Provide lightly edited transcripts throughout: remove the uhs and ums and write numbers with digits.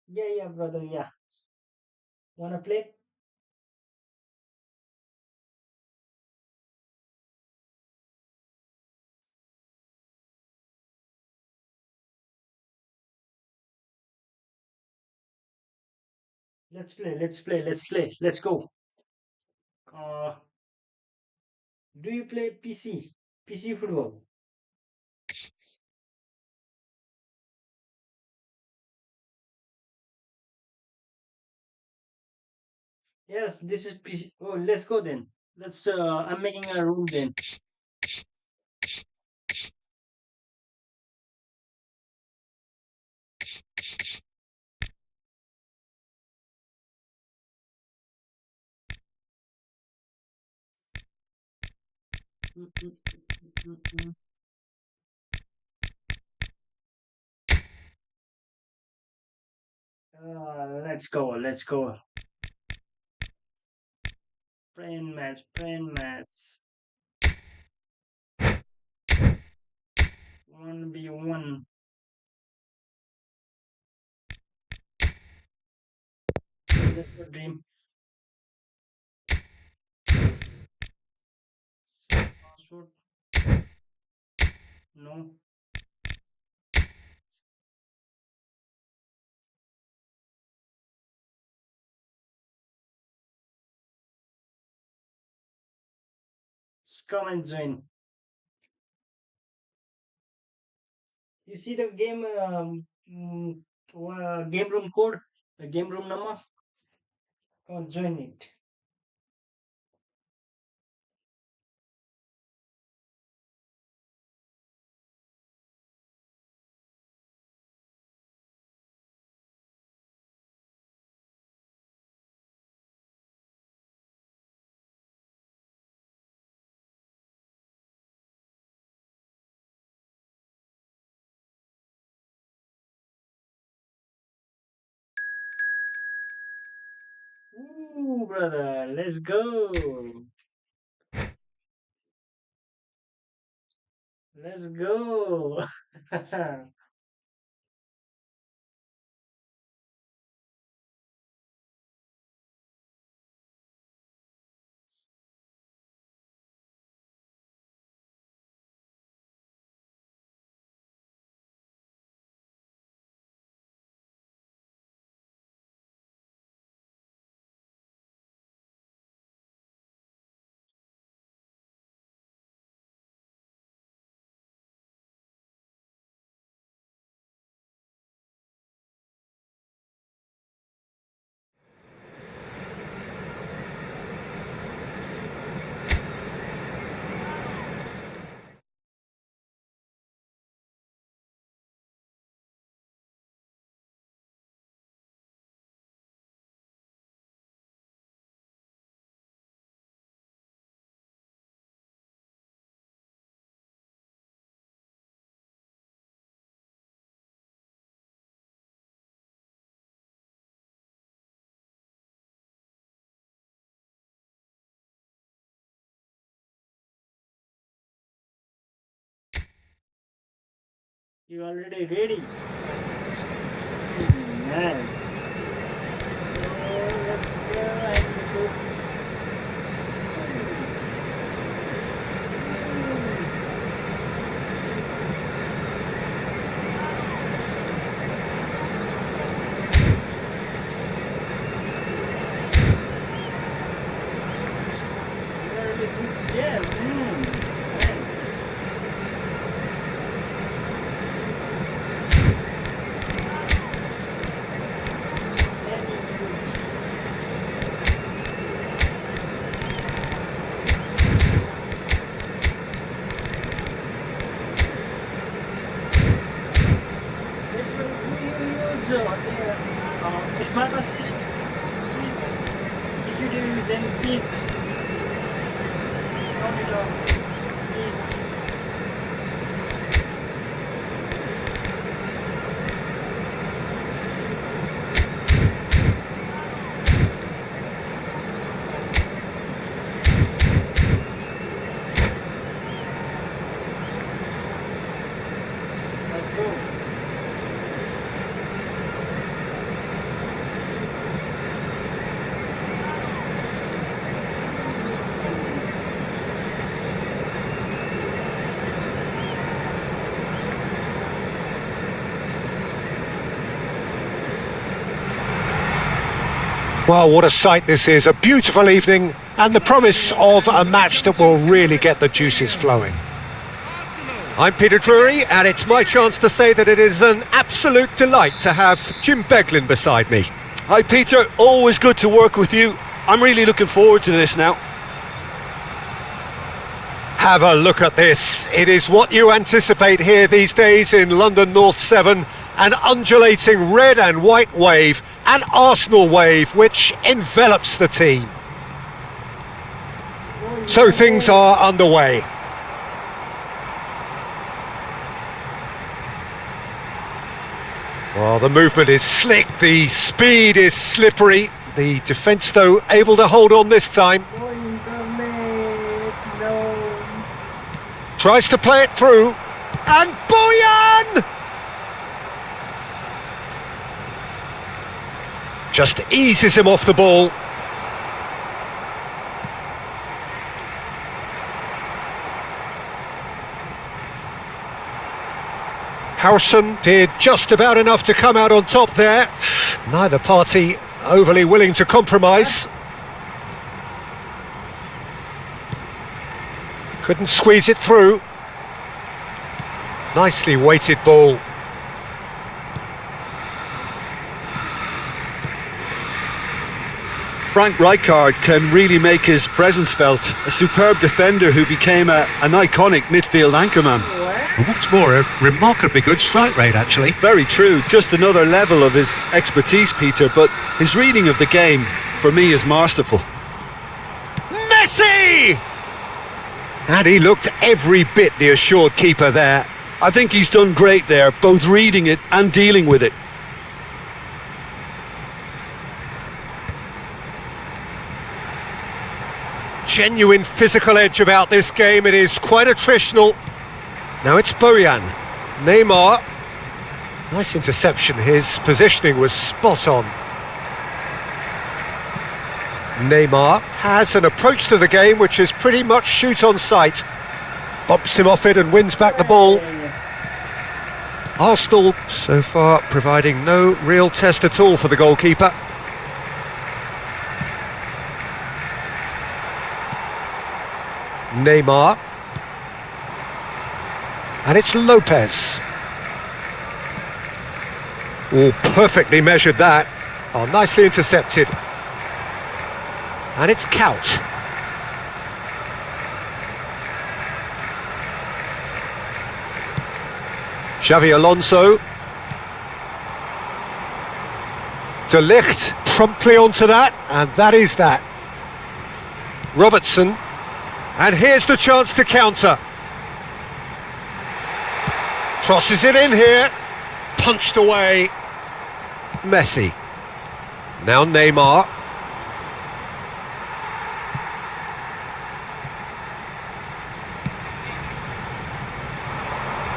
Yeah, yeah, brother. Yeah. Wanna play? Let's play. Let's play. Let's play. Let's go. Uh, do you play PC? PC football? Yes, this is PC. Oh, let's go then. Let's. I'm making a room then. Mm, mm, mm, mm, let's go. Let's go. Brain match. Brain match. 1v1. Let's go, dream. Set password. No. Come and join. You see the game game room code, the game room number. Come on, join it. Ooh, brother, let's go. Let's go. You already ready? Nice. So let's go and go. Very good. Yeah. Nice. Any use. Use smart assist. Please. If you do, then please count it off. Please. Let's go. Well, what a sight this is. A beautiful evening and the promise of a match that will really get the juices flowing. I'm Peter Drury, and it's my chance to say that it is an absolute delight to have Jim Beglin beside me. Hi Peter, always good to work with you. I'm really looking forward to this now. Have a look at this. It is what you anticipate here these days in London North 7. An undulating red and white wave, an Arsenal wave which envelops the team. So things are underway. Well, the movement is slick, the speed is slippery. The defence, though, able to hold on this time. Tries to play it through, and Boyan! Just eases him off the ball. Howson did just about enough to come out on top there. Neither party overly willing to compromise. Couldn't squeeze it through. Nicely weighted ball. Frank Rijkaard can really make his presence felt. A superb defender who became an iconic midfield anchorman. And what's more, a remarkably good strike rate, actually. Very true, just another level of his expertise, Peter, but his reading of the game, for me, is masterful. Messi! And he looked every bit the assured keeper there. I think he's done great there, both reading it and dealing with it. Genuine physical edge about this game. It is quite attritional. Now it's Boyan. Neymar. Nice interception. His positioning was spot on. Neymar has an approach to the game which is pretty much shoot on sight. Bumps him off it and wins back the ball. Arsenal so far providing no real test at all for the goalkeeper. Neymar. And it's Lopez. Oh, perfectly measured that. Oh, nicely intercepted. And it's Kaut. Xavi Alonso. De Ligt promptly onto that, and that is that. Robertson. And here's the chance to counter. Crosses it in here. Punched away. Messi. Now Neymar.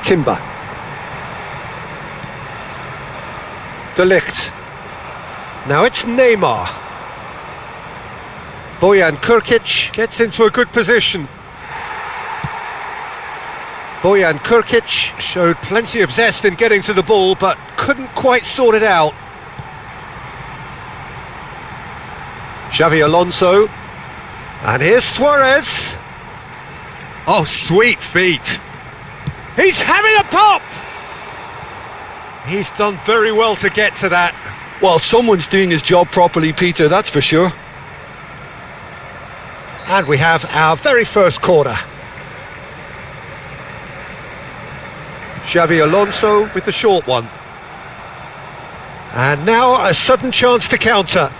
Timber. De Ligt. Now it's Neymar. Bojan Krkić gets into a good position. Bojan Krkić showed plenty of zest in getting to the ball, but couldn't quite sort it out. Xavi Alonso. And here's Suarez. Oh, sweet feet. He's having a pop! He's done very well to get to that. Well, someone's doing his job properly, Peter, that's for sure. And we have our very first corner. Xavi Alonso with the short one. And now a sudden chance to counter.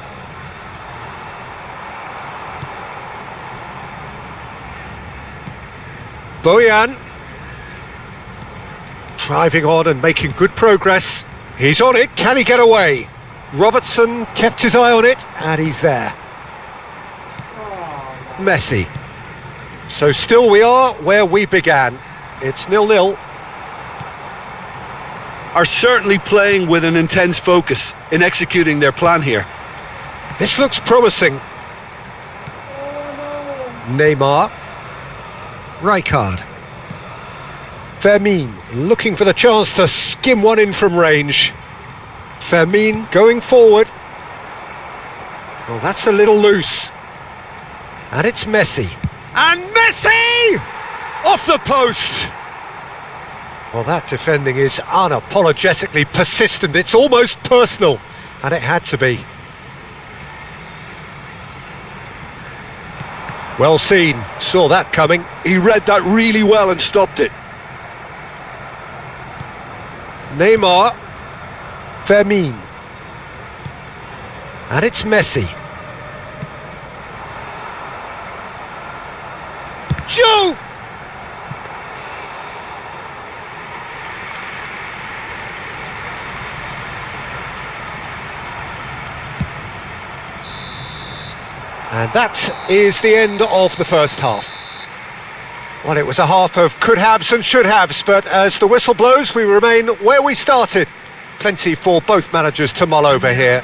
Bojan. Driving on and making good progress. He's on it, can he get away? Robertson kept his eye on it, and he's there. Messi. So still we are where we began. It's 0-0. Are certainly playing with an intense focus in executing their plan here. This looks promising. Neymar. Rijkaard. Fermin looking for the chance to skim one in from range. Fermin going forward. Well, that's a little loose. And it's Messi. And Messi! Off the post! Well, that defending is unapologetically persistent. It's almost personal. And it had to be. Well seen. Saw that coming. He read that really well and stopped it. Neymar. Fermin. And it's Messi. Joe! And that is the end of the first half. Well, it was a half of could-haves and should-haves, but as the whistle blows, we remain where we started. Plenty for both managers to mull over here.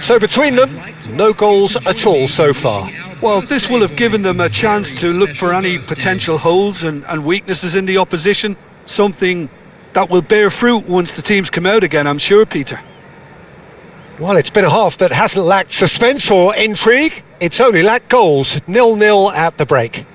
So between them, no goals at all so far. Well, this will have given them a chance to look for any potential holes and weaknesses in the opposition. Something that will bear fruit once the teams come out again, I'm sure, Peter. Well, it's been a half that hasn't lacked suspense or intrigue. It's only lacked goals. 0-0 at the break.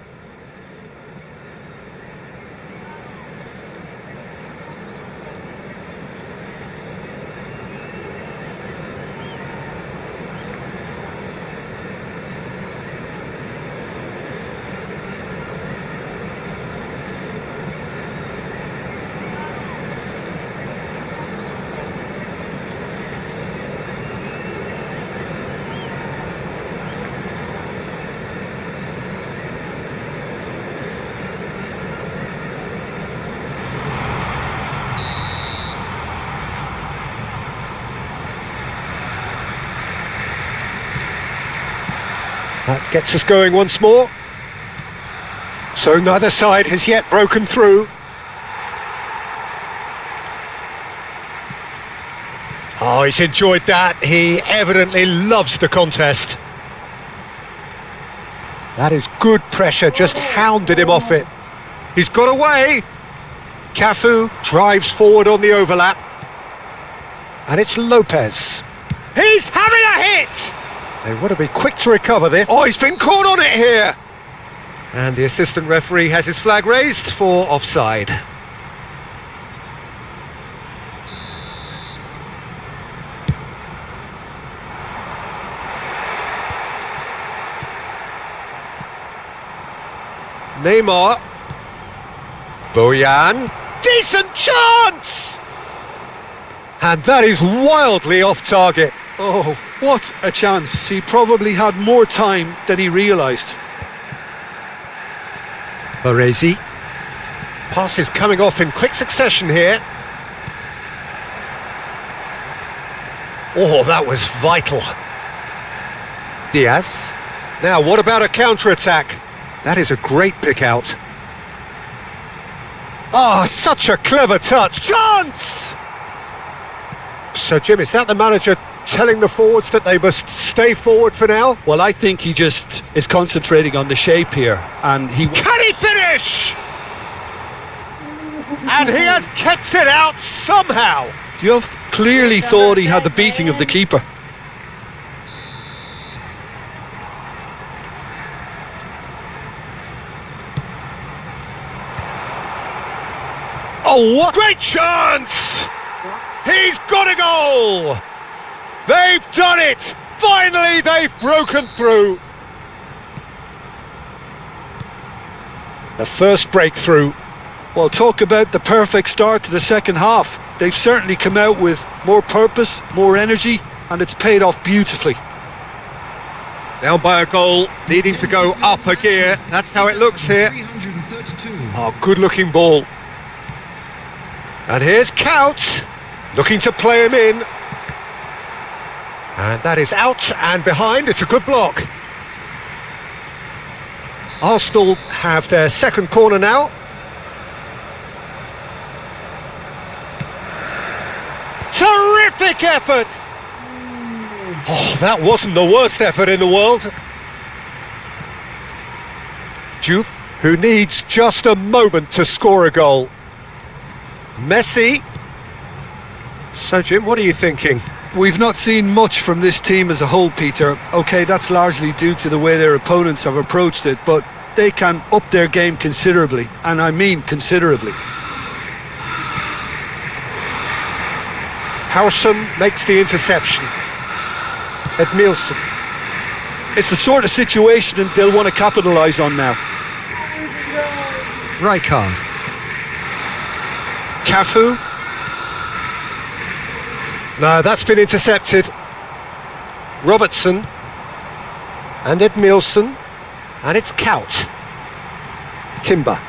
That gets us going once more. So neither side has yet broken through. Oh, he's enjoyed that. He evidently loves the contest. That is good pressure, just hounded him off it. He's got away. Cafu drives forward on the overlap. And it's Lopez. He's having a hit! They want to be quick to recover this. Oh, he's been caught on it here! And the assistant referee has his flag raised for offside. Neymar. Bojan. Decent chance! And that is wildly off target. Oh, what a chance. He probably had more time than he realised. Baresi. Passes coming off in quick succession here. Oh, that was vital. Diaz. Now, what about a counter-attack? That is a great pick-out. Oh, such a clever touch. Chance! So, Jim, is that the manager telling the forwards that they must stay forward for now? Well, I think he just is concentrating on the shape here, and he... Can he finish? And he has kept it out somehow. Diouf clearly thought he had the beating of the keeper. Oh, what great chance! He's got a goal! They've done it! Finally, they've broken through. The first breakthrough. Well, talk about the perfect start to the second half. They've certainly come out with more purpose, more energy, and it's paid off beautifully. Down by a goal, needing to go up a gear. That's how it looks here. Oh, good-looking ball. And here's Couch, looking to play him in. And that is out and behind. It's a good block. Arsenal have their second corner now. Terrific effort! Oh, that wasn't the worst effort in the world. Diouf, who needs just a moment to score a goal. Messi. So, Jim, what are you thinking? We've not seen much from this team as a whole, Peter. OK, that's largely due to the way their opponents have approached it, but they can up their game considerably, and I mean considerably. Howson makes the interception. Edmilson. It's the sort of situation that they'll want to capitalise on now. Rijkaard. Cafu. No, that's been intercepted. Robertson. And Edmilson. And it's Kaut. Timber.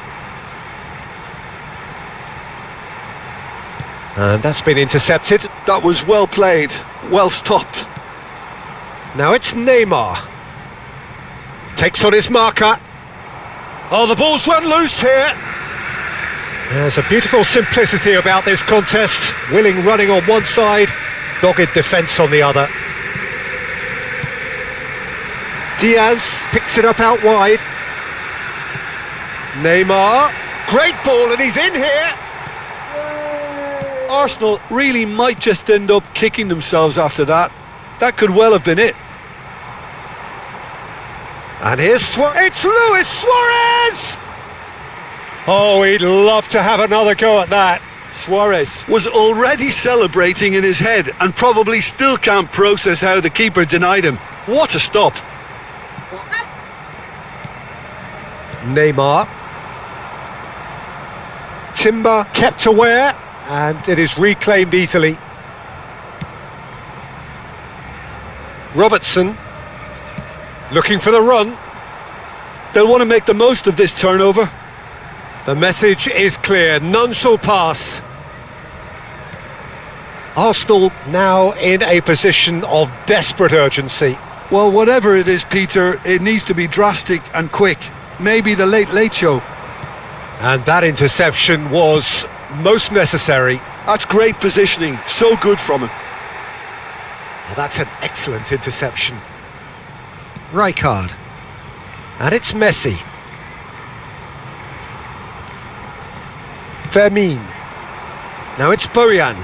And that's been intercepted. That was well played, well stopped. Now it's Neymar. Takes on his marker. Oh, the ball's run loose here. There's a beautiful simplicity about this contest. Willing running on one side, dogged defence on the other. Diaz picks it up out wide. Neymar. Great ball, and he's in here. Arsenal really might just end up kicking themselves after that. That could well have been it. And here's it's Luis Suarez! Oh, he'd love to have another go at that. Suarez was already celebrating in his head and probably still can't process how the keeper denied him. What a stop. Neymar. Timber kept aware, and it is reclaimed easily. Robertson looking for the run. They'll want to make the most of this turnover. The message is clear, none shall pass. Arsenal now in a position of desperate urgency. Well, whatever it is, Peter, it needs to be drastic and quick. Maybe the late show. And that interception was most necessary. That's great positioning, so good from him. Well, that's an excellent interception. Rijkaard. And it's Messi. Fermin. Now it's Bojan.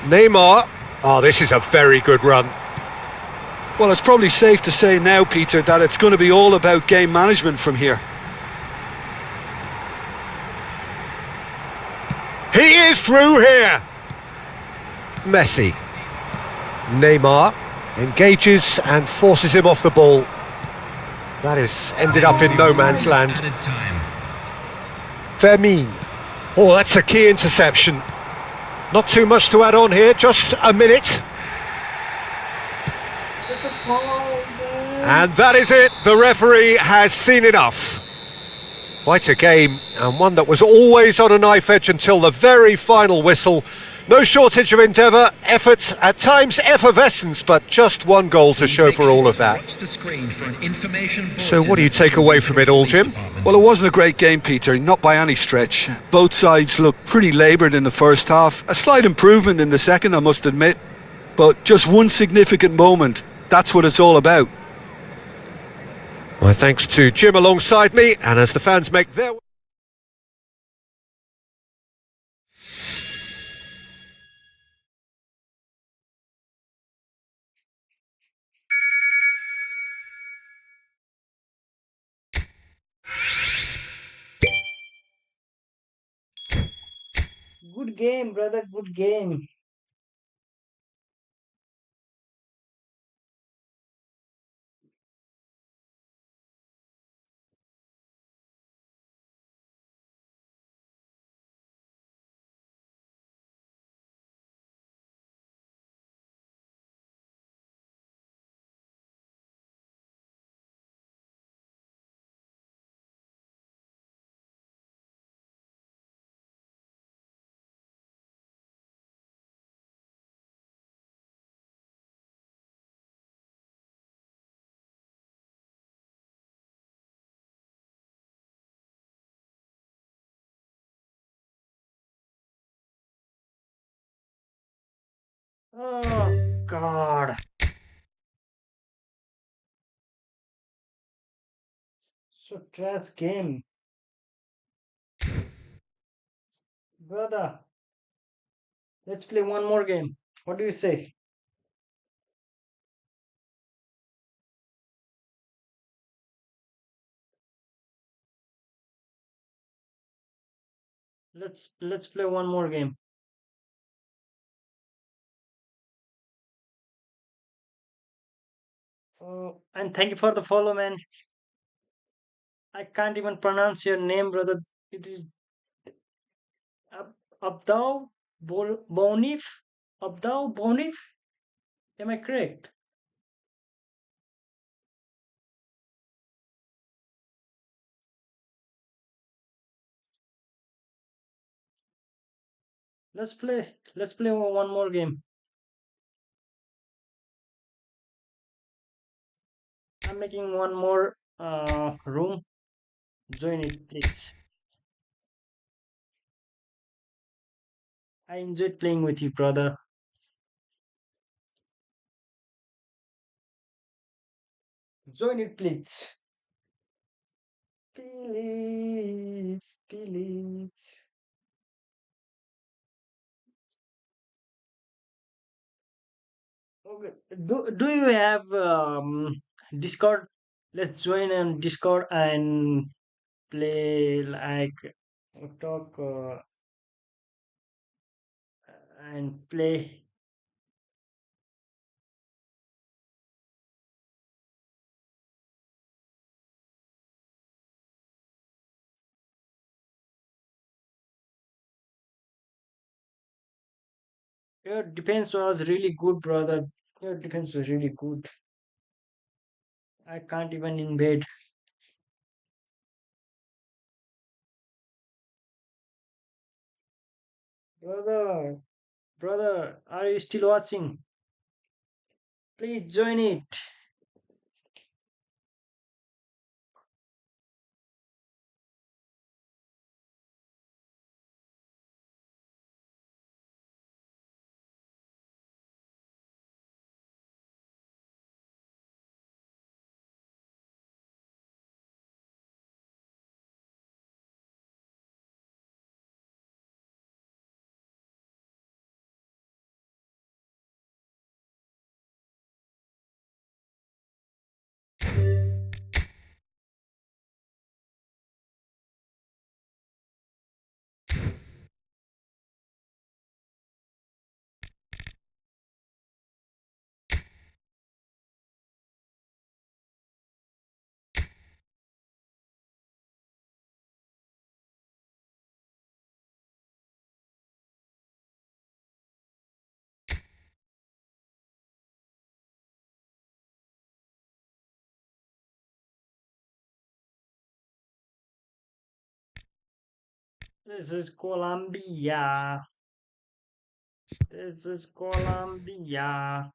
Neymar. Oh, this is a very good run. Well, it's probably safe to say now, Peter, that it's going to be all about game management from here. He is through here. Messi. Neymar engages and forces him off the ball. That has ended up in no man's land. Fermin. Oh, that's a key interception. Not too much to add on here, just a minute. And that is it. The referee has seen enough. Quite a game, and one that was always on a knife edge until the very final whistle. No shortage of endeavour, effort, at times effervescence, but just one goal to show for all of that. So what do you take away from it all, Jim? Well, it wasn't a great game, Peter, not by any stretch. Both sides looked pretty laboured in the first half. A slight improvement in the second, I must admit. But just one significant moment. That's what it's all about. My thanks to Jim alongside me, and as the fans make their... Good game, brother. Good game. Oh, God. So trash game. Brother, let's play one more game. What do you say? Let's play one more game. And thank you for the follow, man. I can't even pronounce your name, brother. It is Abdal Bonif. Abdal Bonif. Am I correct? Let's play. Let's play one more game. I'm making one more room. Join it, please. I enjoyed playing with you, brother. Join it, please. Please, please. Okay. Do you have Discord? Let's join on Discord and play like talk and play. Your defense was really good, brother. Your defense was really good. I can't even invade. Brother, brother, are you still watching? Please join it. This is Colombia. This is Colombia.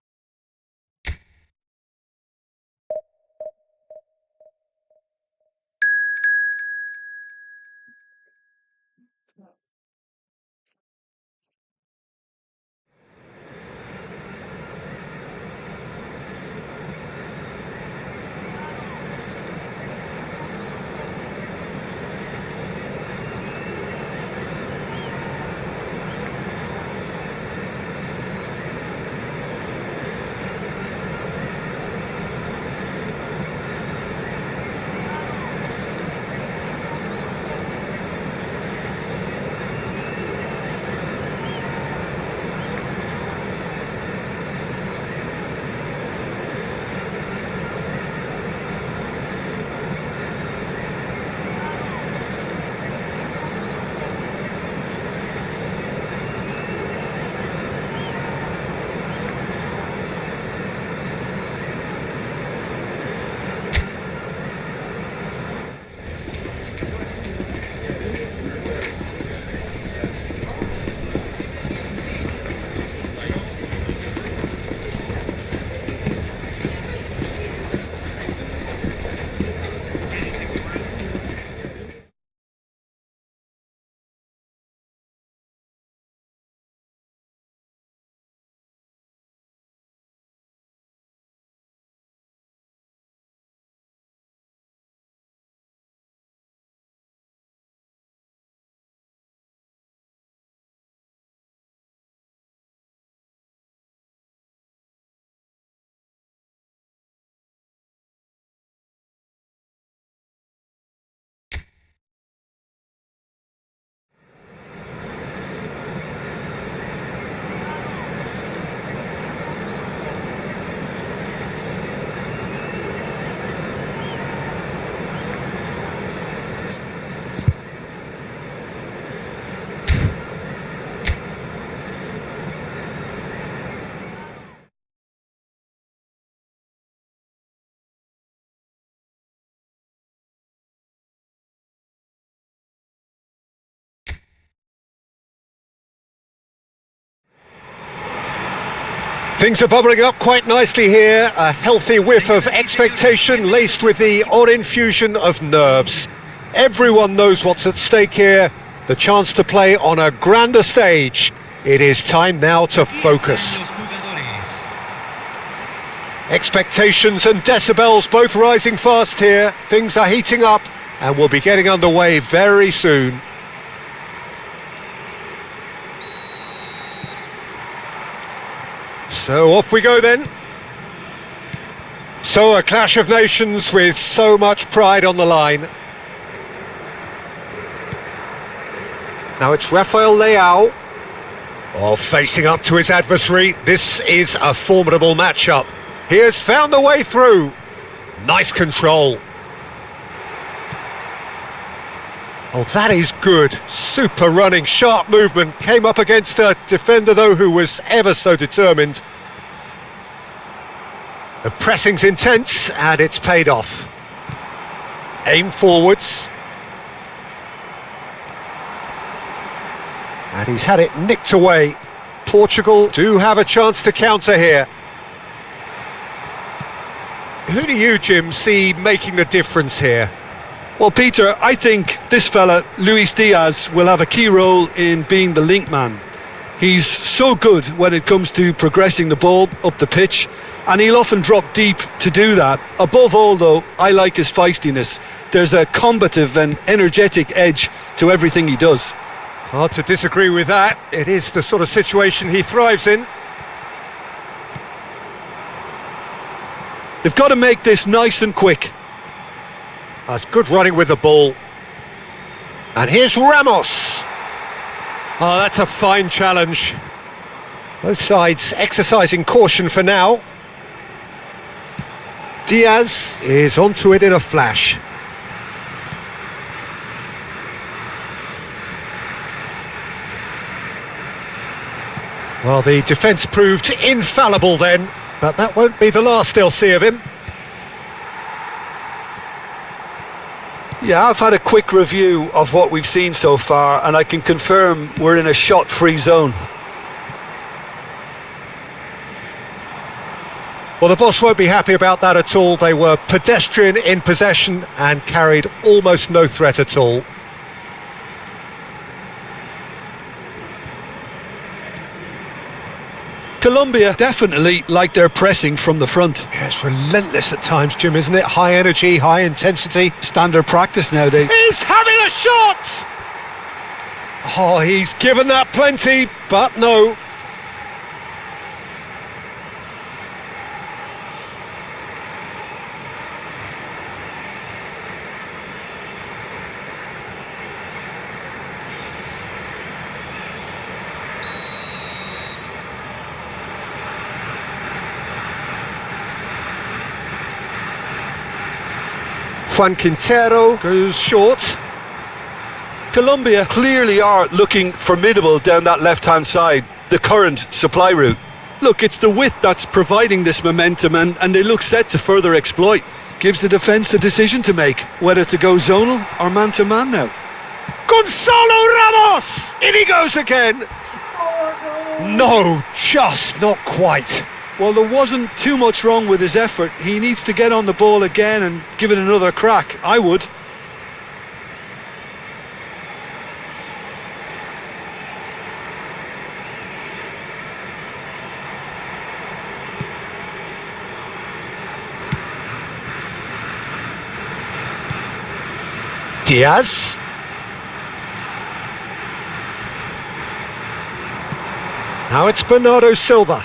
Things are bubbling up quite nicely here. A healthy whiff of expectation laced with the odd infusion of nerves. Everyone knows what's at stake here. The chance to play on a grander stage. It is time now to focus. Expectations and decibels both rising fast here. Things are heating up and we'll be getting underway very soon. So off we go then. So a clash of nations with so much pride on the line. Now it's Rafael Leao. Oh, facing up to his adversary. This is a formidable matchup. He has found the way through. Nice control. Oh, that is good. Super running, sharp movement. Came up against a defender, though, who was ever so determined. The pressing's intense, and it's paid off. Aim forwards. And he's had it nicked away. Portugal do have a chance to counter here. Who do you, Jim, see making the difference here? Well, Peter, I think this fella, Luis Diaz, will have a key role in being the link man. He's so good when it comes to progressing the ball up the pitch, and he'll often drop deep to do that. Above all, though, I like his feistiness. There's a combative and energetic edge to everything he does. Hard to disagree with that. It is the sort of situation he thrives in. They've got to make this nice and quick. That's good running with the ball. And here's Ramos. Oh, that's a fine challenge. Both sides exercising caution for now. Diaz is onto it in a flash. Well, the defence proved infallible then, but that won't be the last they'll see of him. Yeah, I've had a quick review of what we've seen so far, and I can confirm we're in a shot-free zone. Well, the boss won't be happy about that at all. They were pedestrian in possession and carried almost no threat at all. Colombia definitely like their pressing from the front. Yeah, it's relentless at times, Jim, isn't it? High energy, high intensity. Standard practice nowadays. He's having a shot! Oh, he's given that plenty, but no. Juan Quintero goes short. Colombia clearly are looking formidable down that left-hand side, the current supply route. Look, it's the width that's providing this momentum, and they look set to further exploit. Gives the defence a decision to make, whether to go zonal or man-to-man now. Gonzalo Ramos! In he goes again! No, just not quite. Well, there wasn't too much wrong with his effort. He needs to get on the ball again and give it another crack. I would. Diaz. Now it's Bernardo Silva.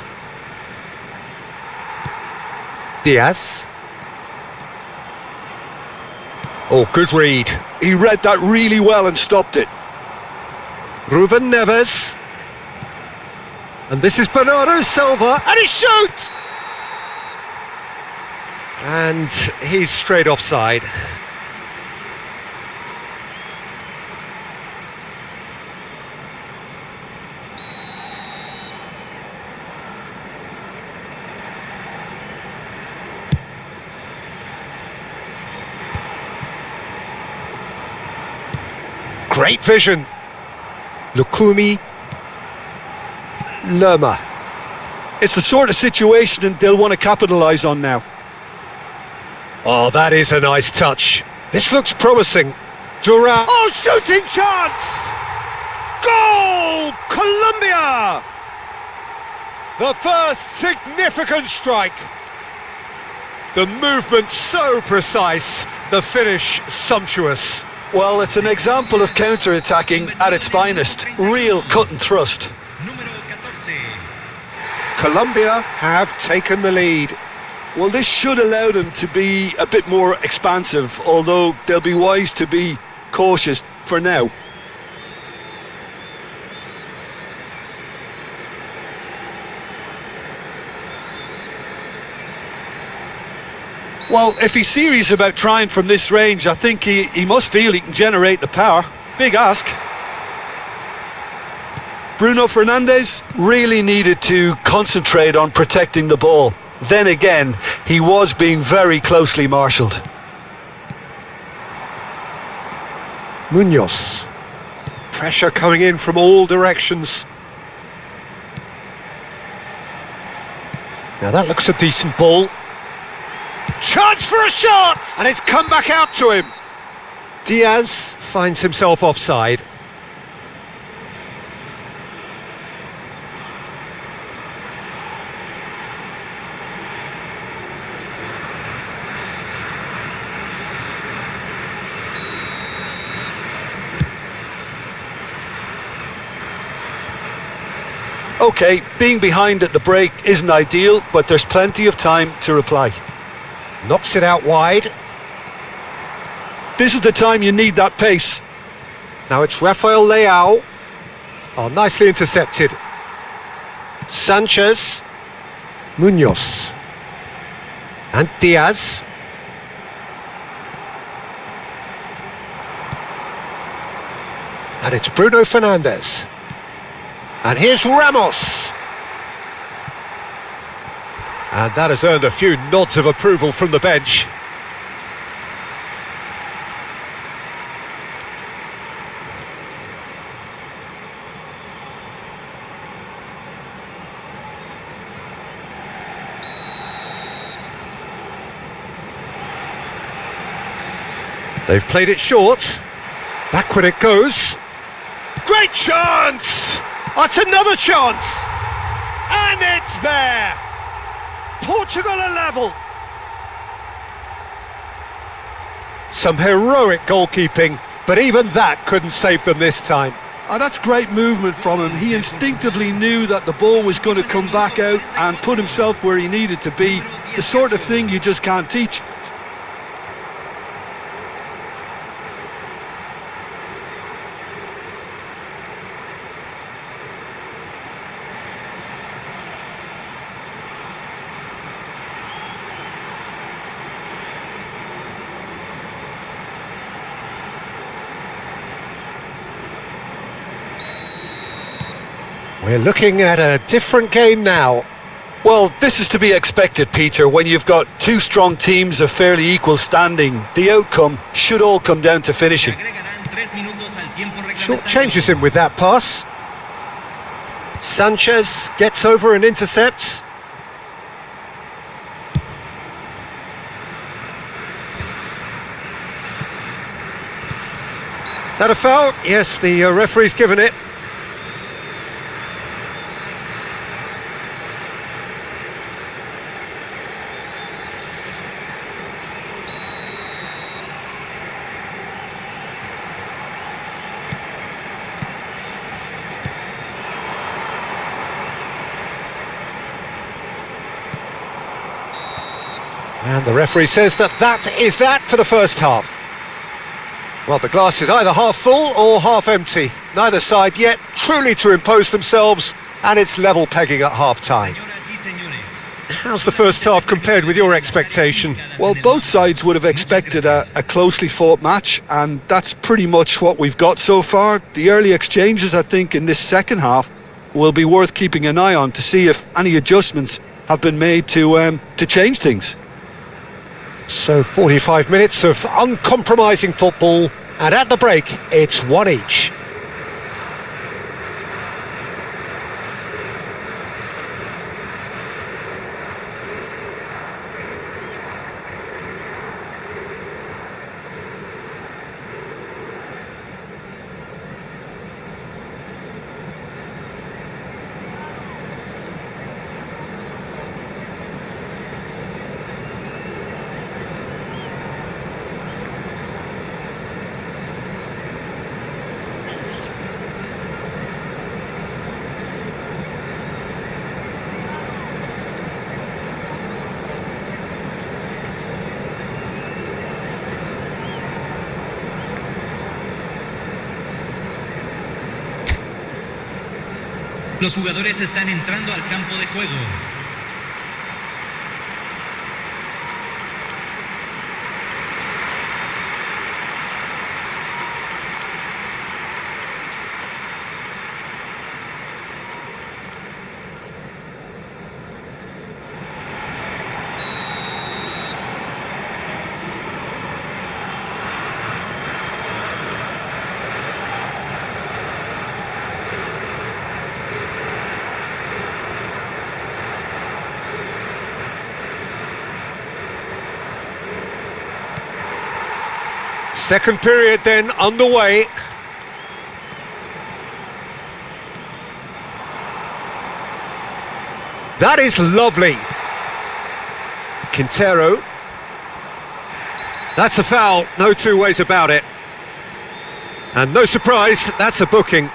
Diaz. Oh, good read. He read that really well and stopped it. Ruben Neves. And this is Bernardo Silva, and he shoots! And he's straight offside. Great vision. Lukumi. Lerma. It's the sort of situation they'll want to capitalise on now. Oh, that is a nice touch. This looks promising. Durant. Oh, shooting chance! Goal! Colombia! The first significant strike. The movement so precise, the finish sumptuous. Well, it's an example of counter-attacking at its finest. Real cut and thrust. Colombia have taken the lead. Well, this should allow them to be a bit more expansive, although they'll be wise to be cautious for now. Well, if he's serious about trying from this range, I think he must feel he can generate the power. Big ask. Bruno Fernandes really needed to concentrate on protecting the ball. Then again, he was being very closely marshalled. Munoz. Pressure coming in from all directions. Now that looks a decent ball. Chance for a shot! And it's come back out to him. Diaz finds himself offside. OK, being behind at the break isn't ideal, but there's plenty of time to reply. Knocks it out wide. This is the time you need that pace. Now it's Rafael Leao. Oh, nicely intercepted. Sanchez. Munoz. And Diaz. And it's Bruno Fernandes. And here's Ramos. And that has earned a few nods of approval from the bench. They've played it short. Backward it goes. Great chance! That's another chance! And it's there! Portugal are level! Some heroic goalkeeping, but even that couldn't save them this time. Oh, that's great movement from him. He instinctively knew that the ball was going to come back out and put himself where he needed to be. The sort of thing you just can't teach. We're looking at a different game now. Well, this is to be expected, Peter. When you've got two strong teams of fairly equal standing, the outcome should all come down to finishing. Short changes him with that pass. Sanchez gets over and intercepts. Is that a foul? Yes, the referee's given it. And the referee says that is that for the first half. Well, the glass is either half full or half empty. Neither side yet truly to impose themselves, and it's level pegging at half-time. How's the first half compared with your expectation? Well, both sides would have expected a closely fought match, and that's pretty much what we've got so far. The early exchanges, I think, in this second half will be worth keeping an eye on to see if any adjustments have been made to change things. So 45 minutes of uncompromising football, and at the break, it's one each. Los jugadores están entrando al campo de juego. Second period then underway. That is lovely. Quintero. That's a foul, no two ways about it. And no surprise, that's a booking.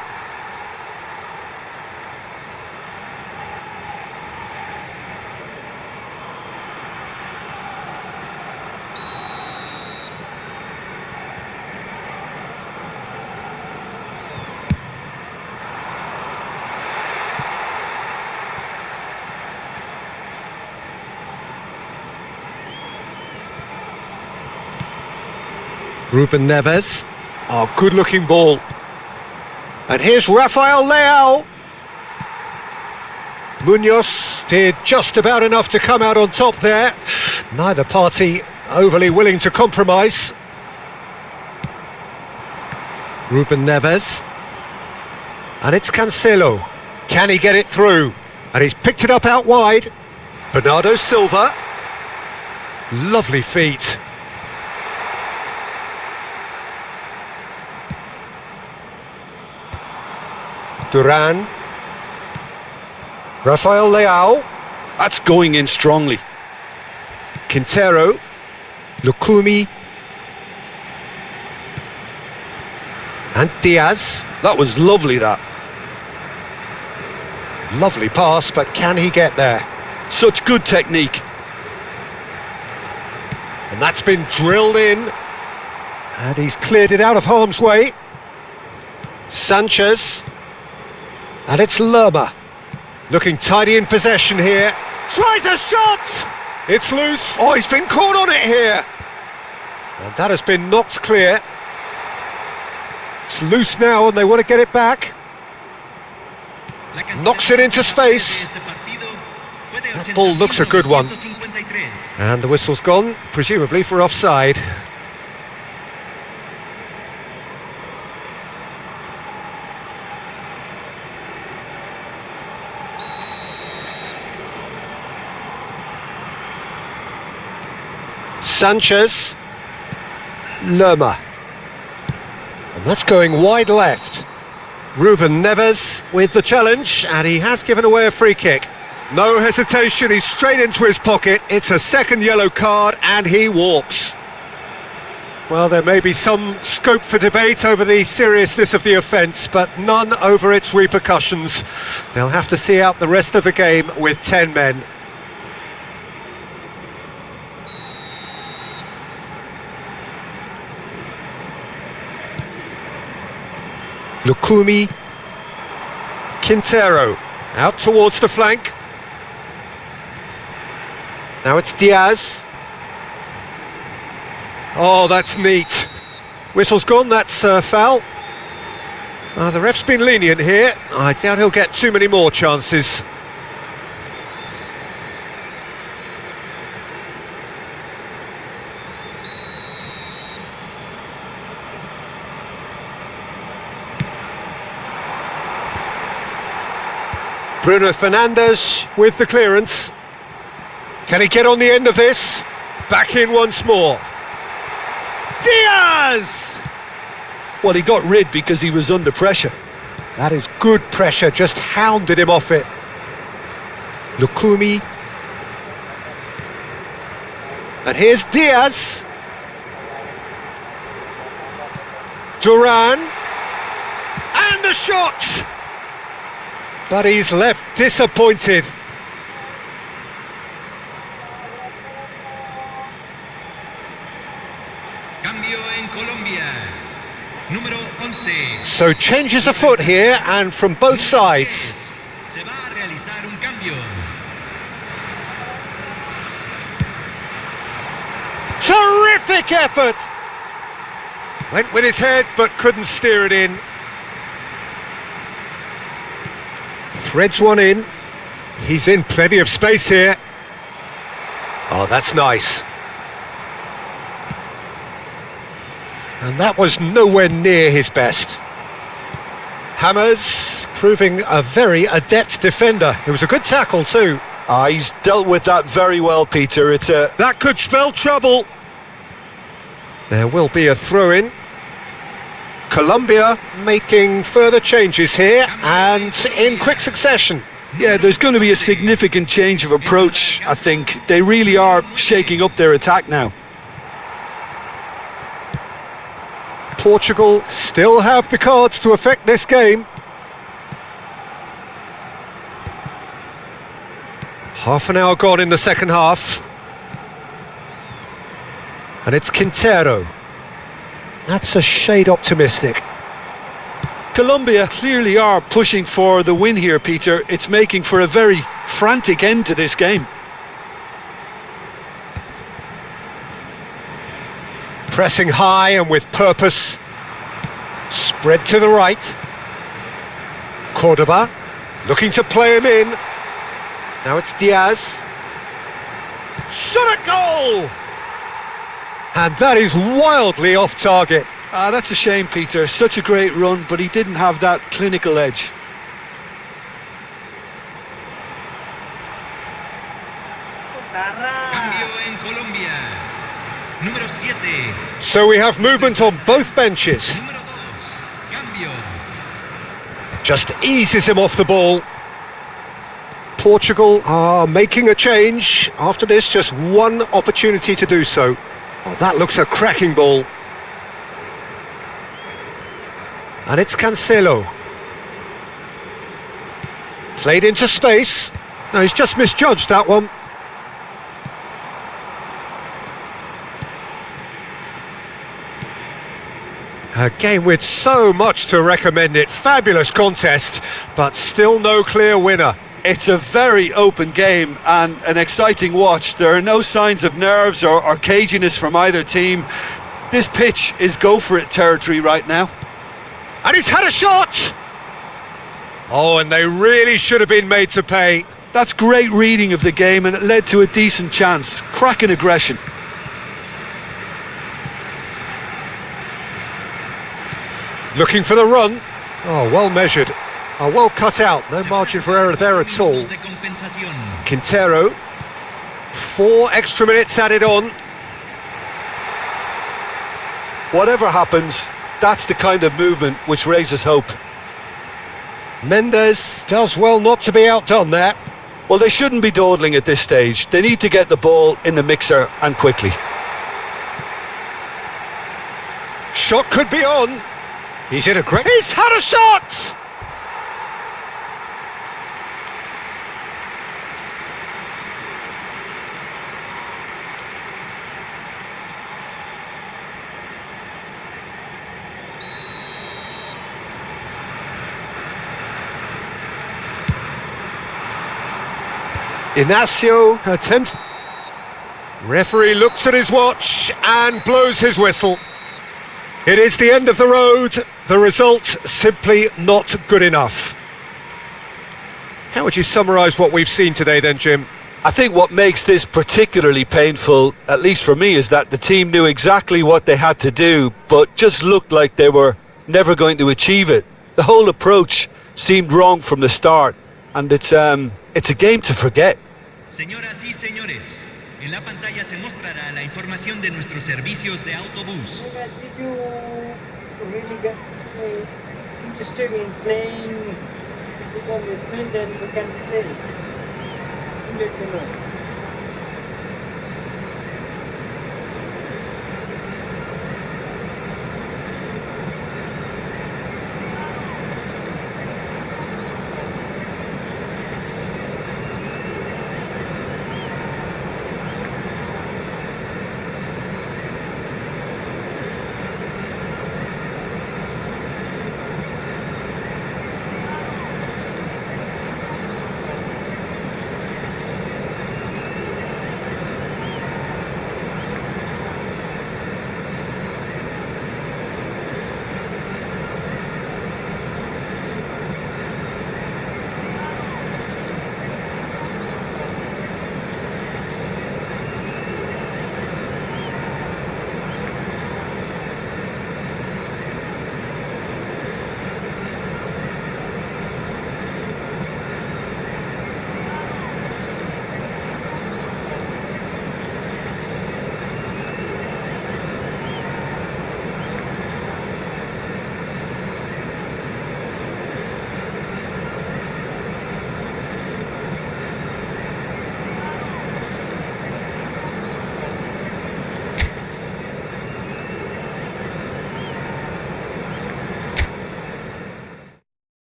Ruben Neves. Oh, good-looking ball. And here's Rafael Leao. Munoz did just about enough to come out on top there. Neither party overly willing to compromise. Ruben Neves. And it's Cancelo. Can he get it through? And he's picked it up out wide. Bernardo Silva. Lovely feet. Duran. Rafael Leao. That's going in strongly. Quintero. Lukumi. And Diaz. That was lovely, that. Lovely pass, but can he get there? Such good technique. And that's been drilled in. And he's cleared it out of harm's way. Sanchez. And it's Lerma. Looking tidy in possession here. Tries a shot! It's loose. Oh, he's been caught on it here. And that has been knocked clear. It's loose now and they want to get it back. Knocks it into space. That ball looks a good one. And the whistle's gone, presumably for offside. Sanchez. Lerma. And that's going wide left. Ruben Neves with the challenge, and he has given away a free kick. No hesitation, he's straight into his pocket. It's a second yellow card, and he walks. Well, there may be some scope for debate over the seriousness of the offence, but none over its repercussions. They'll have to see out the rest of the game with 10 men. Lukumi. Quintero. Out towards the flank. Now it's Diaz. Oh, that's neat. Whistle's gone, that's foul. The ref's been lenient here. I doubt he'll get too many more chances. Bruno Fernandes with the clearance. Can he get on the end of this? Back in once more. Diaz! Well, he got rid because he was under pressure. That is good pressure, just hounded him off it. Lukumi. And here's Diaz. Duran. And the shot! But he's left disappointed. Cambio en Colombia. Número 11. So changes afoot here, and from both sides. Va a realizar un cambio. Terrific effort! Went with his head but couldn't steer it in. Threads one in. He's in plenty of space here. Oh, that's nice. And that was nowhere near his best. Hammers proving a very adept defender. It was a good tackle too. He's dealt with that very well, Peter. That could spell trouble. There will be a throw-in. Colombia making further changes here and in quick succession. Yeah, there's going to be a significant change of approach, I think. They really are shaking up their attack now. Portugal still have the cards to affect this game. Half an hour gone in the second half. And it's Quintero. That's a shade optimistic. Colombia clearly are pushing for the win here, Peter. It's making for a very frantic end to this game. Pressing high and with purpose. Spread to the right. Cordoba looking to play him in. Now it's Diaz. Shot at goal! And that is wildly off target. That's a shame, Peter. Such a great run, but he didn't have that clinical edge. Cambio en Colombia. Número 7. So we have movement on both benches. Número 2. Cambio. Just eases him off the ball. Portugal are making a change. After this, just one opportunity to do so. Oh, that looks a cracking ball. And it's Cancelo. Played into space. No, he's just misjudged that one. A game with so much to recommend it. Fabulous contest, but still no clear winner. It's a very open game and an exciting watch. There are no signs of nerves or caginess from either team. This pitch is go-for-it territory right now. And he's had a shot! Oh, and they really should have been made to pay. That's great reading of the game and it led to a decent chance. Cracking aggression. Looking for the run. Oh, well measured. Oh, well cut out. No margin for error there at all. De compensación. Quintero. 4 extra minutes added on. Whatever happens, that's the kind of movement which raises hope. Mendes does well not to be outdone there. Well, they shouldn't be dawdling at this stage. They need to get the ball in the mixer and quickly. Shot could be on. He's in a great... He's had a shot! Inacio attempts. Referee looks at his watch and blows his whistle. It is the end of the road. The result simply not good enough. How would you summarise what we've seen today then, Jim? I think what makes this particularly painful, at least for me, is that the team knew exactly what they had to do, but just looked like they were never going to achieve it. The whole approach seemed wrong from the start, and it's a game to forget. Señoras y señores, en la pantalla se mostrará la información de nuestros servicios de autobús. If you really get interested in playing football with friends, then you can play. Just let me know.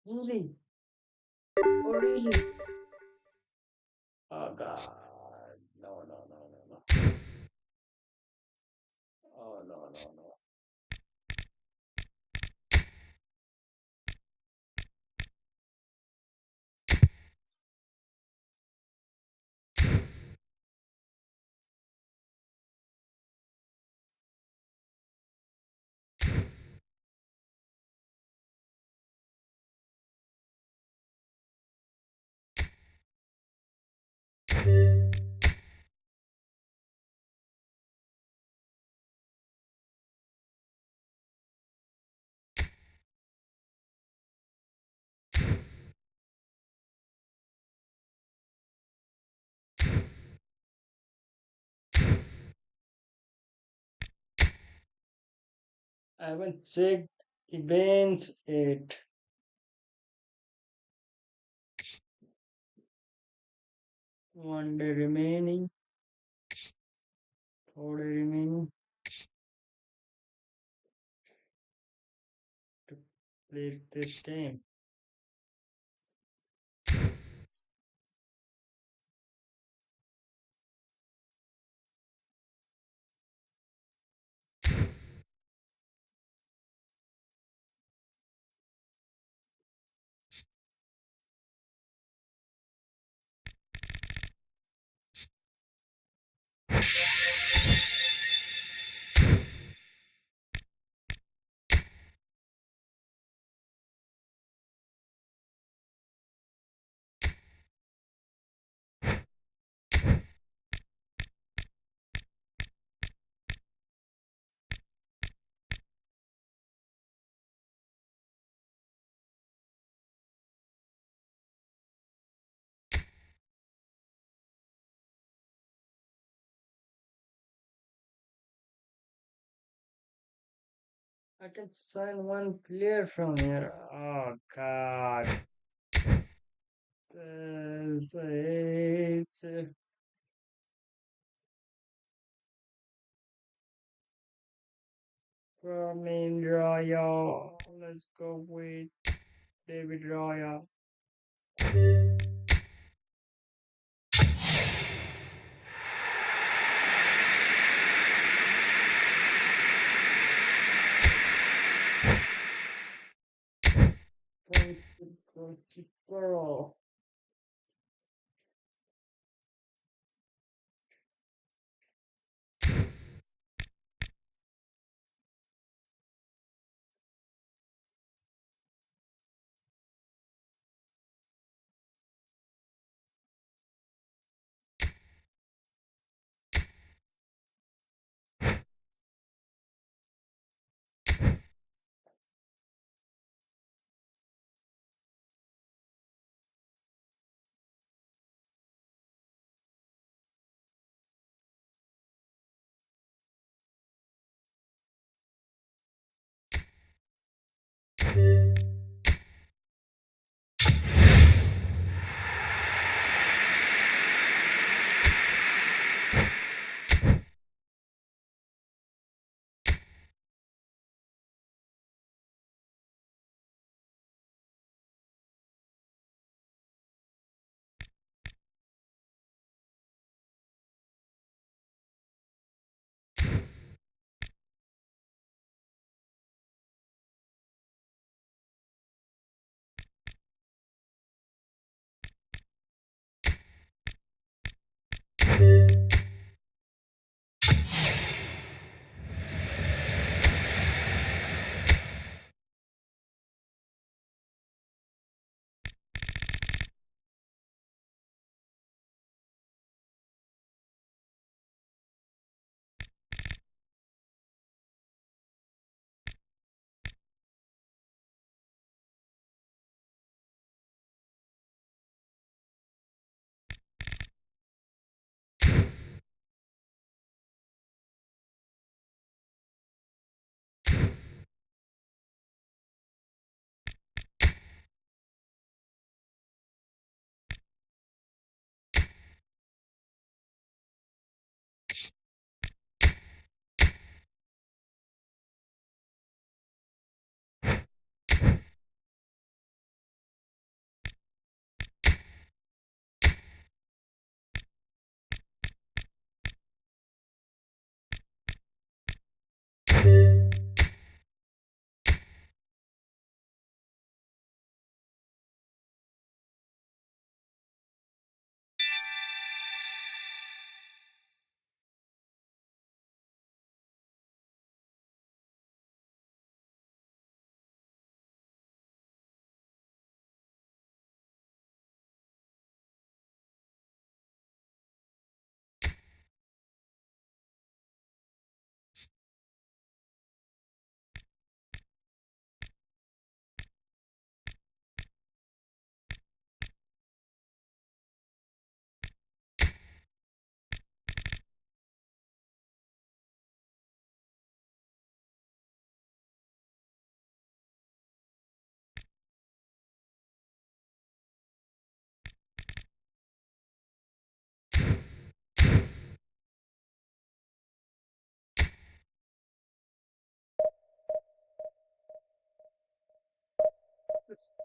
Really? Oh, really? Oh, God. No, no, no, no, no. Oh, no, no, no. I haven't checked events yet. One day remaining, 4 day remaining to play this game. I can sign one player from here. Oh, God. It's from Royal. Let's go with David Royal. Points to goalkeeper.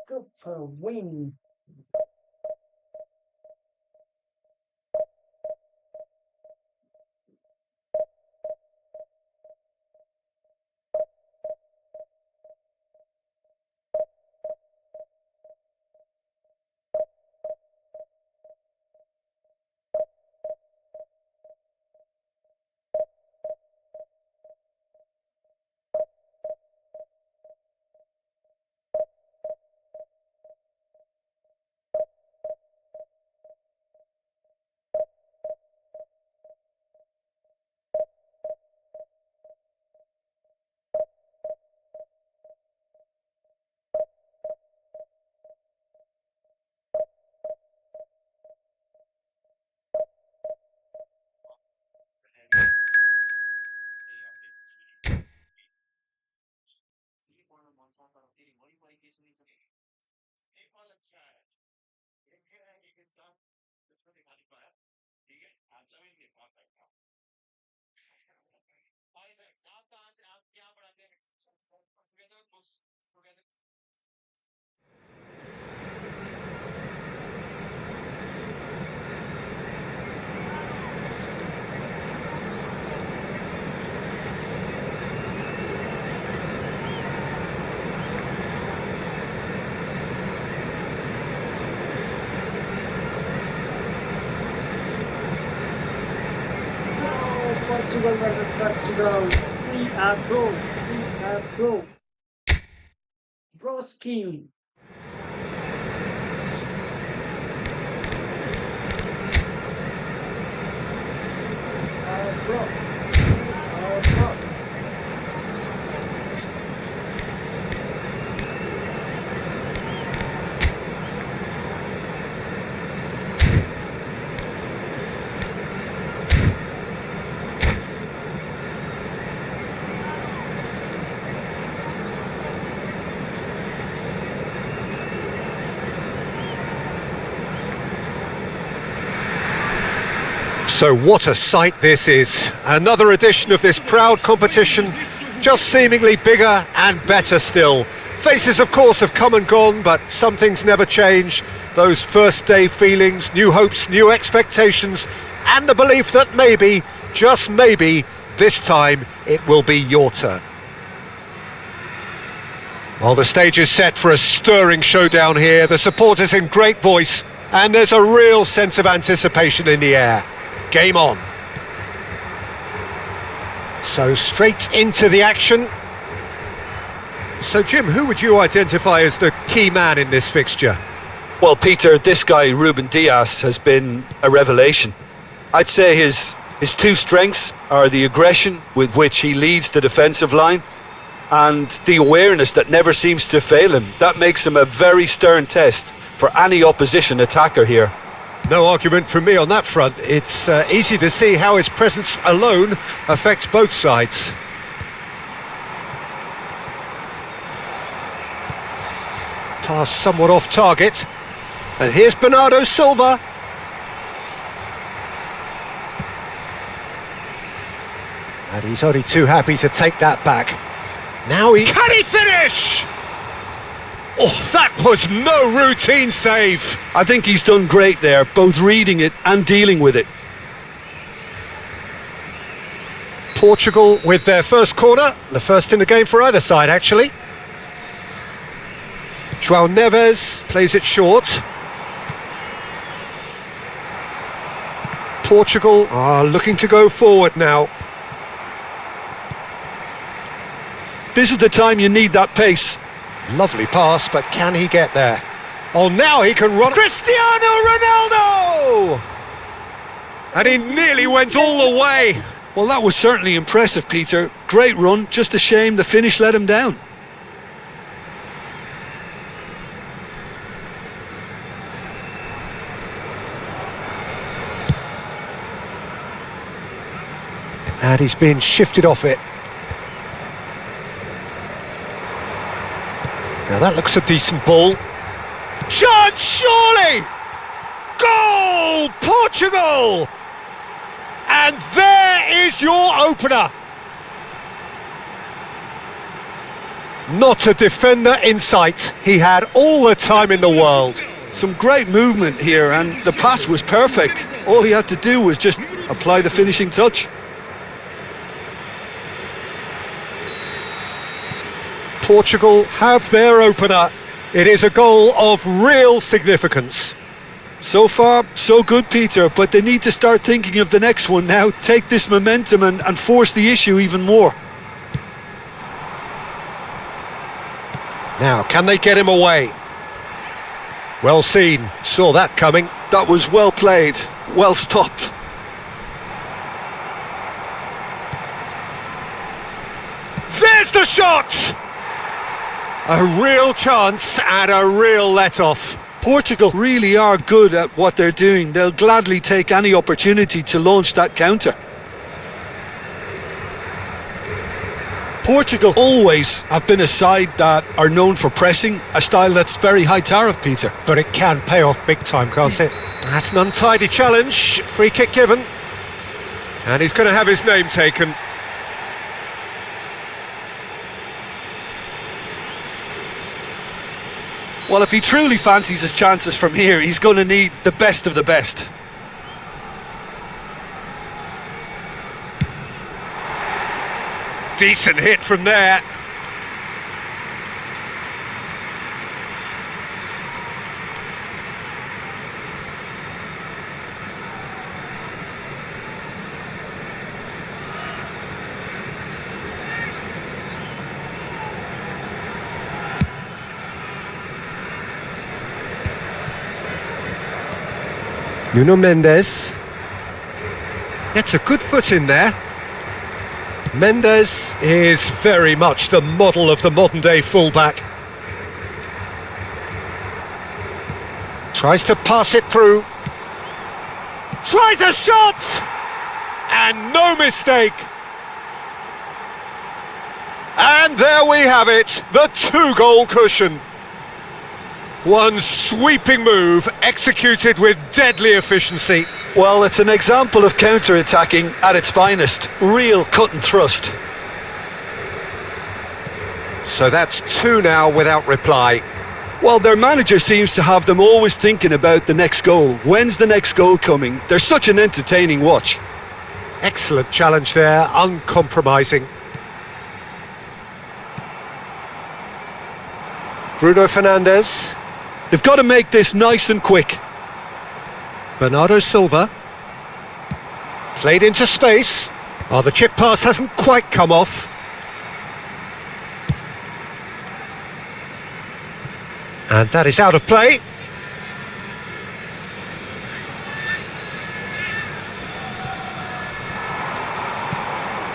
Go for a win. Portugal versus Portugal. We are pro. We are pro. Broski. Bro. Bro. So what a sight this is. Another edition of this proud competition, just seemingly bigger and better still. Faces, of course, have come and gone, but some things never change. Those first day feelings, new hopes, new expectations, and the belief that maybe, just maybe, this time it will be your turn. Well, the stage is set for a stirring showdown here. The supporters in great voice, and there's a real sense of anticipation in the air. Game on. So straight into the action. So Jim, who would you identify as the key man in this fixture? Well, Peter, this guy, Ruben Dias, has been a revelation. I'd say his two strengths are the aggression with which he leads the defensive line and the awareness that never seems to fail him. That makes him a very stern test for any opposition attacker here. No argument from me on that front. It's easy to see how his presence alone affects both sides. Pass somewhat off target. And here's Bernardo Silva. And he's only too happy to take that back. Now Can he finish? Oh, that was no routine save. I think he's done great there, both reading it and dealing with it. Portugal with their first corner, the first in the game for either side, actually. João Neves plays it short. Portugal are looking to go forward now. This is the time you need that pace. Lovely pass, but can he get there? Oh, now he can run. Cristiano Ronaldo! And he nearly went all the way. Well, that was certainly impressive, Peter. Great run, just a shame the finish let him down. And he's been shifted off it. Now that looks a decent ball. Chance, surely! Goal! Portugal! And there is your opener. Not a defender in sight. He had all the time in the world. Some great movement here, and the pass was perfect. All he had to do was just apply the finishing touch. Portugal have their opener. It is a goal of real significance. So far, so good, Peter, but they need to start thinking of the next one now. Take this momentum and force the issue even more. Now, can they get him away? Well seen, saw that coming. That was well played, well stopped. There's the shot! A real chance and a real let-off. Portugal really are good at what they're doing. They'll gladly take any opportunity to launch that counter. Portugal always have been a side that are known for pressing, a style that's very high tariff, Peter. But it can pay off big time, can't it? That's an untidy challenge. Free kick given. And he's going to have his name taken. Well, if he truly fancies his chances from here, he's going to need the best of the best. Decent hit from there. Nuno Mendes gets a good foot in there. Mendes is very much the model of the modern-day fullback. Tries to pass it through. Tries a shot! And no mistake! And there we have it, the two-goal cushion. One sweeping move, executed with deadly efficiency. Well, it's an example of counter-attacking at its finest. Real cut and thrust. So that's two now without reply. Well, their manager seems to have them always thinking about the next goal. When's the next goal coming? They're such an entertaining watch. Excellent challenge there, uncompromising. Bruno Fernandes. They've got to make this nice and quick. Bernardo Silva. Played into space. Oh, the chip pass hasn't quite come off. And that is out of play.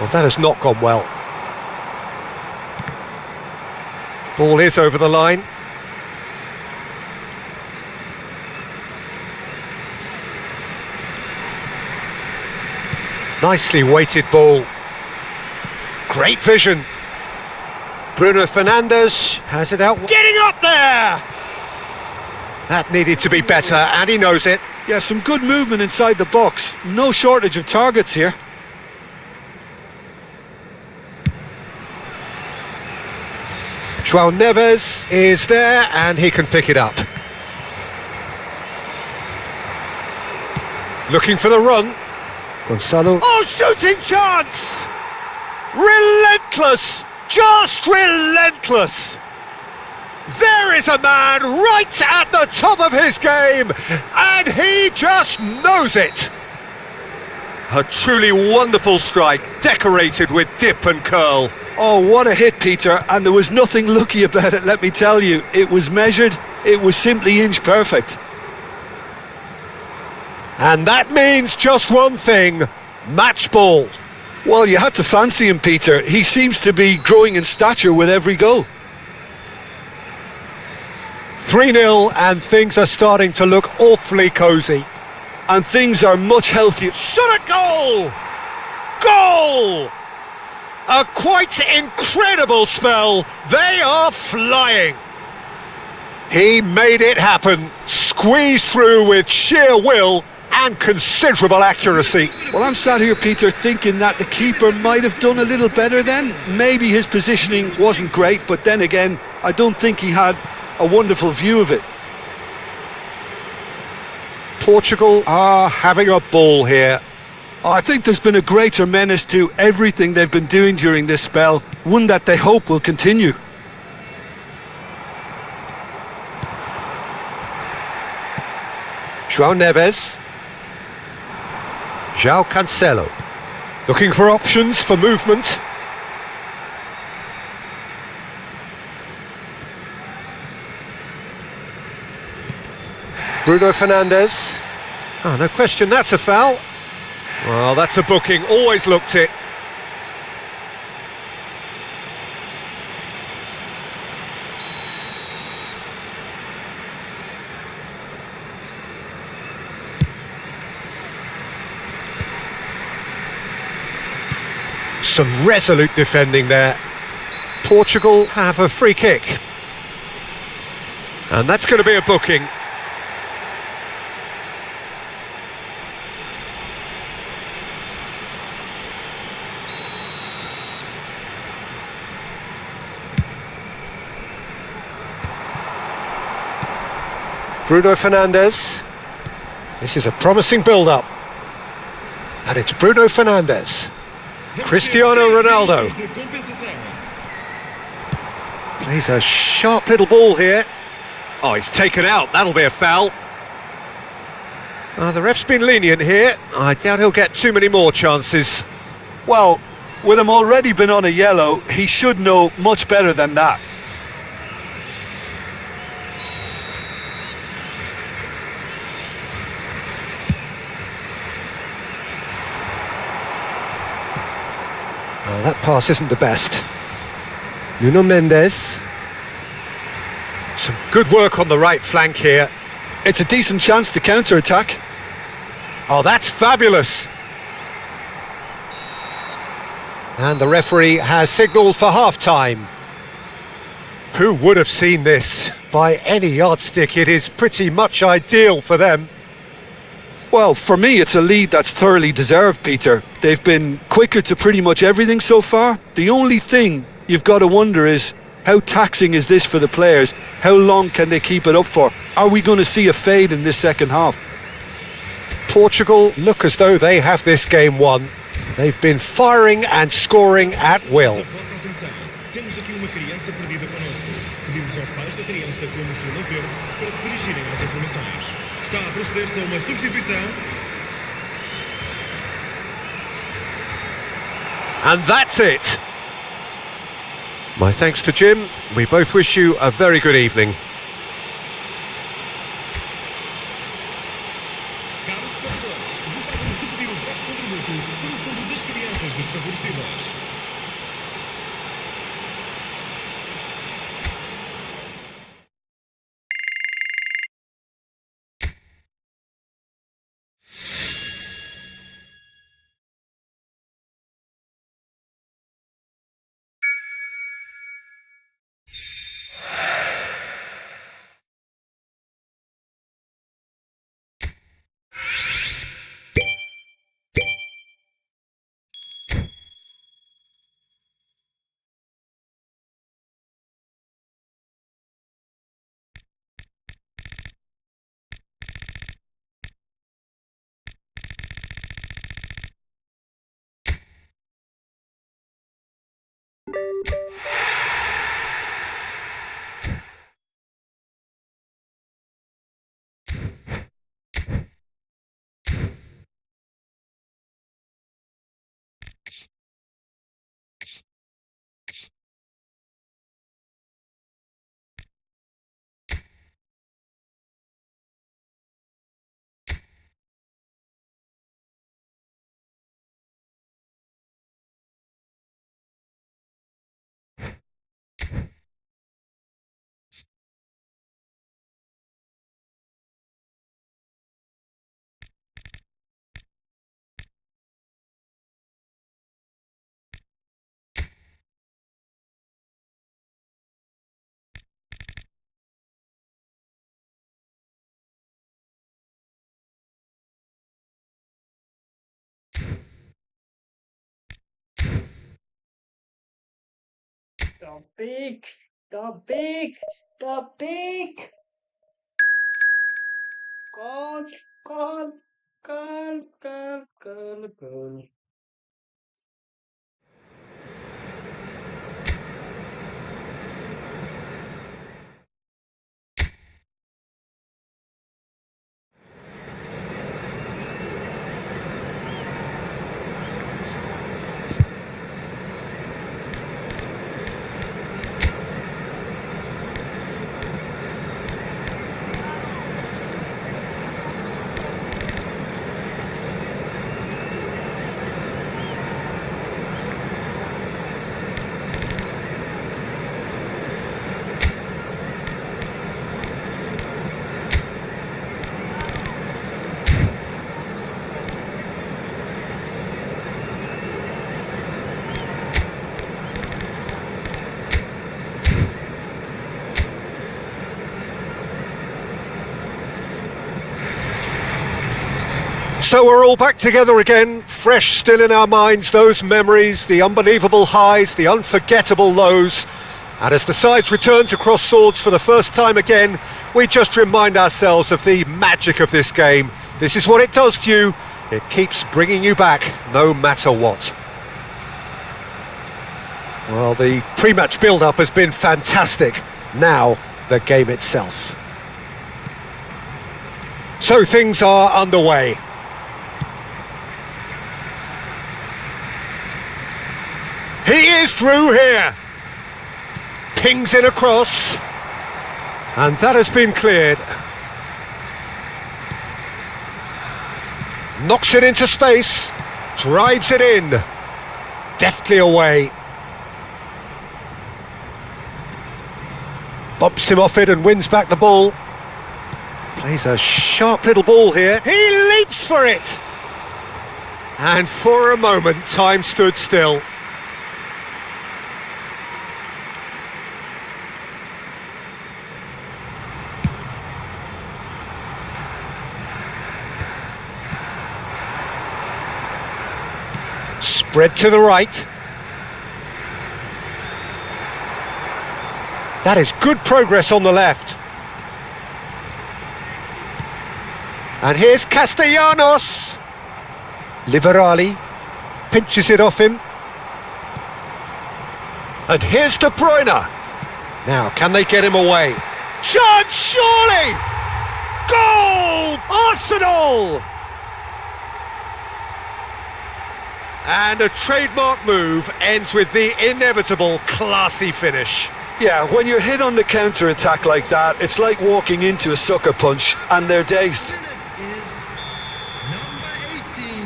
Well, that has not gone well. Ball is over the line. Nicely weighted ball. Great vision. Bruno Fernandes has it out. Getting up there! That needed to be better, and he knows it. Yeah, some good movement inside the box. No shortage of targets here. João Neves is there, and he can pick it up. Looking for the run. Gonzalo. Oh, shooting chance! Relentless! Just relentless! There is a man right at the top of his game, and he just knows it. A truly wonderful strike, decorated with dip and curl. Oh, what a hit, Peter, and there was nothing lucky about it, let me tell you. It was measured, it was simply inch perfect. And that means just one thing, match ball. Well, you had to fancy him, Peter. He seems to be growing in stature with every goal. 3-0 and things are starting to look awfully cosy. And things are much healthier. Shot a goal! Goal! A quite incredible spell. They are flying. He made it happen, squeezed through with sheer will and considerable accuracy. Well, I'm sat here, Peter, thinking that the keeper might have done a little better then. Maybe his positioning wasn't great, but then again, I don't think he had a wonderful view of it. Portugal are having a ball here. I think there's been a greater menace to everything they've been doing during this spell, one that they hope will continue. João Neves. João Cancelo. Looking for options for movement. Bruno Fernandes. Oh, no question, that's a foul. Well, that's a booking, always looked it. Some resolute defending there. Portugal have a free kick. And that's going to be a booking. Bruno Fernandes. This is a promising build-up. And it's Bruno Fernandes. Cristiano Ronaldo. Plays a sharp little ball here. Oh, he's taken out. That'll be a foul. The ref's been lenient here. I doubt he'll get too many more chances. Well, with him already been on a yellow, he should know much better than that. Oh, that pass isn't the best. Nuno Mendes. Some good work on the right flank here. It's a decent chance to counter-attack. Oh, that's fabulous. And the referee has signalled for half-time. Who would have seen this? By any yardstick, it is pretty much ideal for them. Well, for me, it's a lead that's thoroughly deserved, Peter. They've been quicker to pretty much everything so far. The only thing you've got to wonder is, how taxing is this for the players? How long can they keep it up for? Are we going to see a fade in this second half? Portugal look as though they have this game won. They've been firing and scoring at will. And that's it. My thanks to Jim. We both wish you a very good evening. Topic, topic, topic. Call, call, call. So we're all back together again, fresh still in our minds, those memories, the unbelievable highs, the unforgettable lows. And as the sides return to cross swords for the first time again, we just remind ourselves of the magic of this game. This is what it does to you. It keeps bringing you back, no matter what. Well, the pre-match build-up has been fantastic. Now, the game itself. So things are underway. He is through here. Pings in across. And that has been cleared. Knocks it into space. Drives it in. Deftly away. Bumps him off it and wins back the ball. Plays a sharp little ball here. He leaps for it. And for a moment, time stood still. Spread to the right. That is good progress on the left. And here's Castellanos. Liberali pinches it off him. And here's De Bruyne. Now, can they get him away? Chance, surely! Goal! Arsenal! And a trademark move ends with the inevitable classy finish. Yeah, when you're hit on the counter-attack like that, it's like walking into a sucker punch and they're dazed.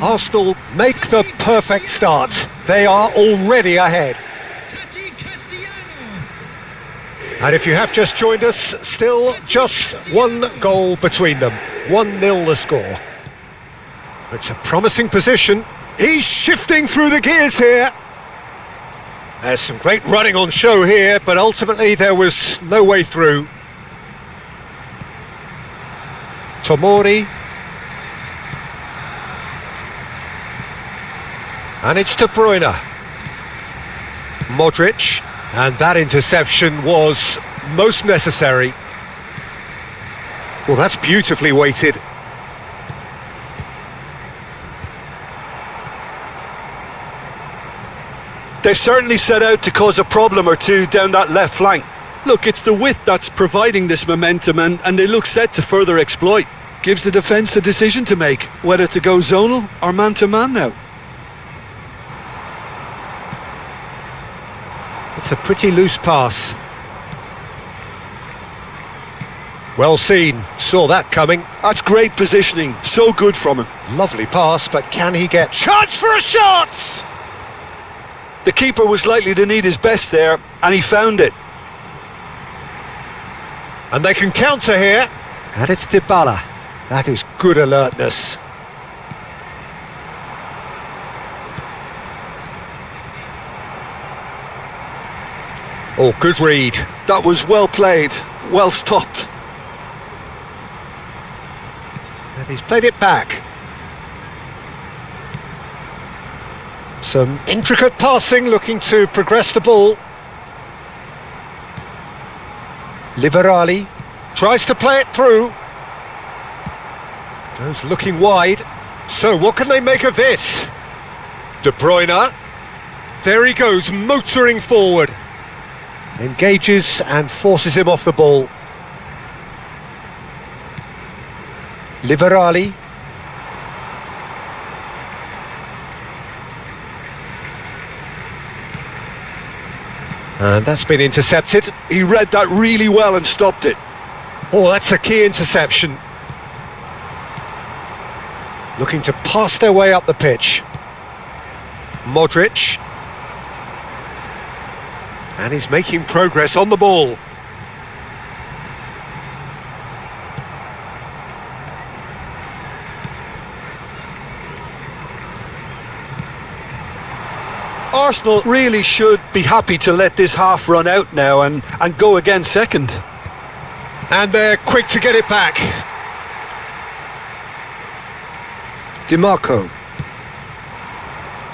Arsenal make the perfect start. They are already ahead. And if you have just joined us, still just one goal between them. 1-0 the score. It's a promising position. He's shifting through the gears here. There's some great running on show here, but ultimately there was no way through. Tomori. And it's De Bruyne. Modric. And that interception was most necessary. Well, that's beautifully weighted. They've certainly set out to cause a problem or two down that left flank. Look, it's the width that's providing this momentum and they look set to further exploit. Gives the defence a decision to make, whether to go zonal or man-to-man now. It's a pretty loose pass. Well seen, saw that coming. That's great positioning, so good from him. Lovely pass, but can he get... Chance for a shot! The keeper was likely to need his best there, and he found it. And they can counter here. And it's Dybala. That is good alertness. Oh, good read. That was well played, well stopped. And he's played it back. Some intricate passing, looking to progress the ball. Liberali tries to play it through. Goes looking wide. So what can they make of this? De Bruyne. There he goes, motoring forward. Engages and forces him off the ball. Liberali. And that's been intercepted. He read that really well and stopped it. Oh, that's a key interception. Looking to pass their way up the pitch. Modric. And he's making progress on the ball. Arsenal really should be happy to let this half run out now and go again second. And they're quick to get it back. DiMarco.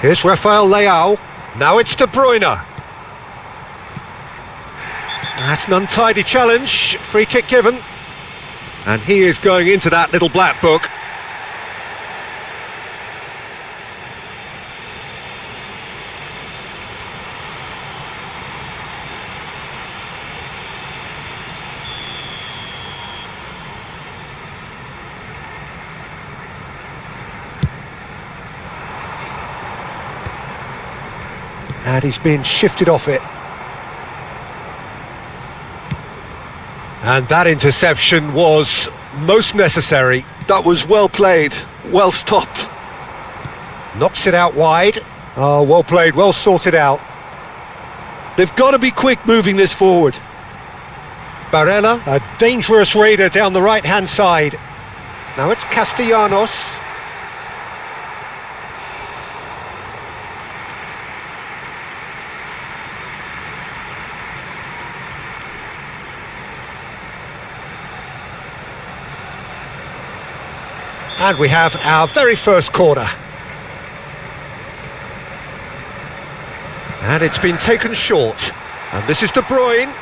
Here's Rafael Leao. Now it's De Bruyne. That's an untidy challenge. Free kick given. And he is going into that little black book. And he's been shifted off it. And that interception was most necessary. That was well played, well stopped. Knocks it out wide. Oh, well played, well sorted out. They've got to be quick moving this forward. Barella, a dangerous raider down the right-hand side. Now it's Castellanos. And we have our very first corner. And it's been taken short. And this is De Bruyne.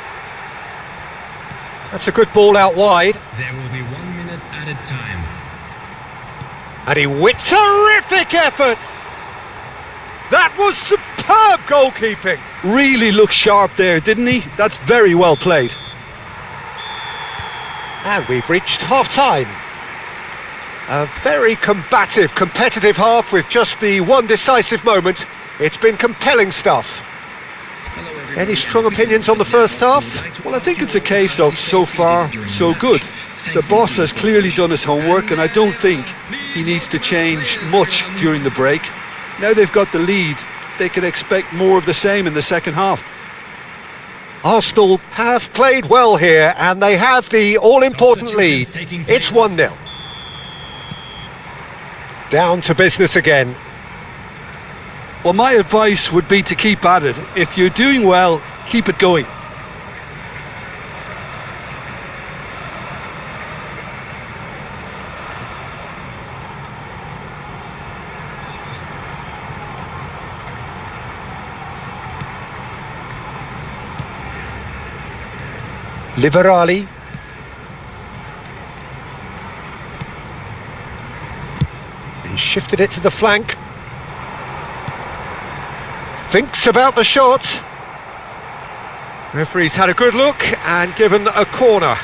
That's a good ball out wide. There will be 1 minute added time. And he whipped. Terrific effort! That was superb goalkeeping. Really looked sharp there, didn't he? That's very well played. And we've reached half-time. A very combative, competitive half with just the one decisive moment. It's been compelling stuff. Any strong opinions on the first half? Well, I think it's a case of so far, so good. The boss has clearly done his homework, and I don't think he needs to change much during the break. Now they've got the lead, they can expect more of the same in the second half. Arsenal have played well here, and they have the all-important lead. It's 1-0. Down to business again. Well, my advice would be to keep at it. If you're doing well, keep it going. Liberali. He shifted it to the flank. Thinks about the shot. Referee's had a good look and given a corner.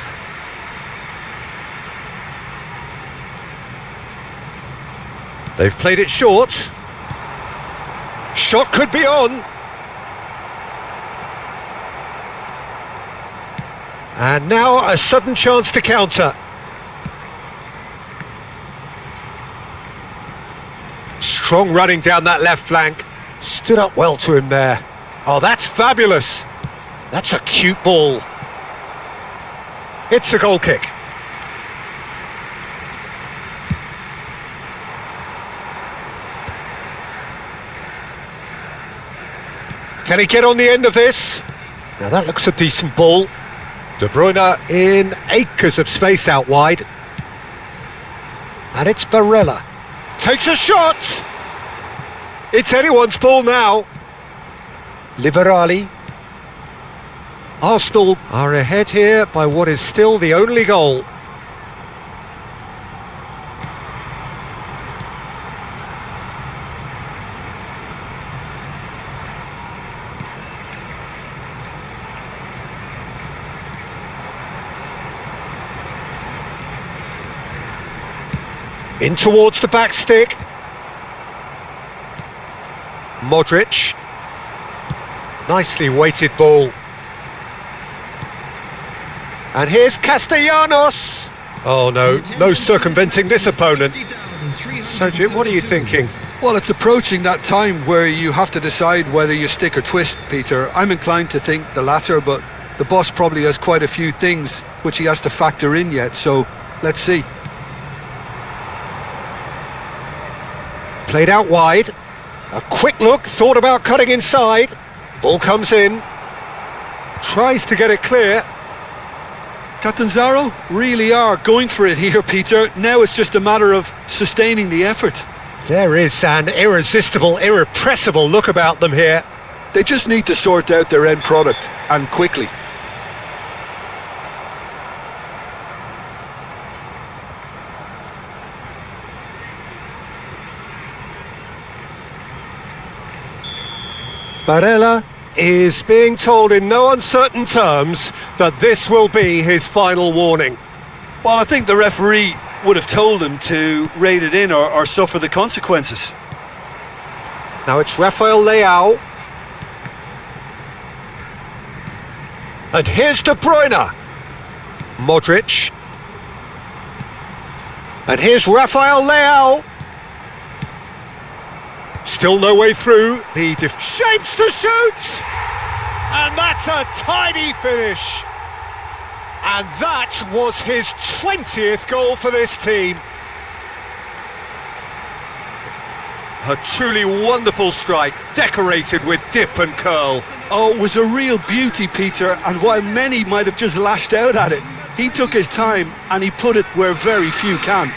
They've played it short. Shot could be on. And now a sudden chance to counter. Strong running down that left flank. Stood up well to him there. Oh, that's fabulous. That's a cute ball. It's a goal kick. Can he get on the end of this? Now that looks a decent ball. De Bruyne in acres of space out wide. And it's Barella. Takes a shot! It's anyone's ball now. Liberali. Arsenal are ahead here by what is still the only goal. In towards the back stick. Modric. Nicely weighted ball. And here's Castellanos. Oh no circumventing this opponent. So Jim, what are you thinking? Well, it's approaching that time where you have to decide whether you stick or twist, Peter. I'm inclined to think the latter, but the boss probably has quite a few things which he has to factor in yet, so let's see. Played out wide. A quick look, thought about cutting inside. Ball comes in. Tries to get it clear. Catanzaro really are going for it here, Peter. Now it's just a matter of sustaining the effort. There is an irresistible, irrepressible look about them here. They just need to sort out their end product, and quickly. Barella is being told in no uncertain terms that this will be his final warning. Well, I think the referee would have told him to rein it in or suffer the consequences. Now it's Rafael Leao. And here's De Bruyne. Modric. And here's Rafael Leao. Still no way through. The shapes to shoot! And that's a tidy finish. And that was his 20th goal for this team. A truly wonderful strike, decorated with dip and curl. Oh, it was a real beauty, Peter, and while many might have just lashed out at it, he took his time and he put it where very few can.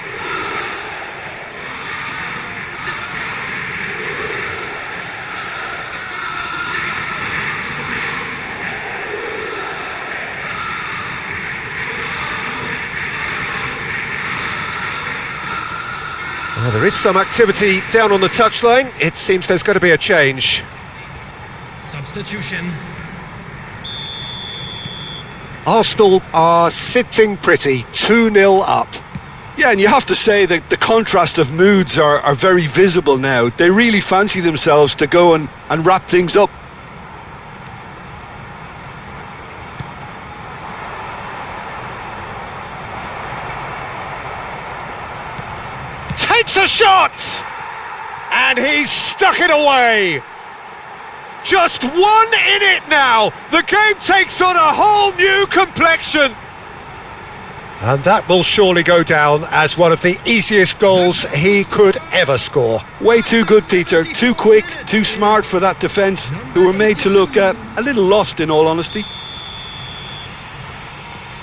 Well, there is some activity down on the touchline. It seems there's going to be a change. Substitution. Arsenal are sitting pretty, 2-0 up. Yeah, and you have to say that the contrast of moods are very visible now. They really fancy themselves to go and wrap things up. Takes a shot! And he's stuck it away! Just one in it now! The game takes on a whole new complexion! And that will surely go down as one of the easiest goals he could ever score. Way too good, Peter. Too quick, too smart for that defence, who were made to look a little lost, in all honesty.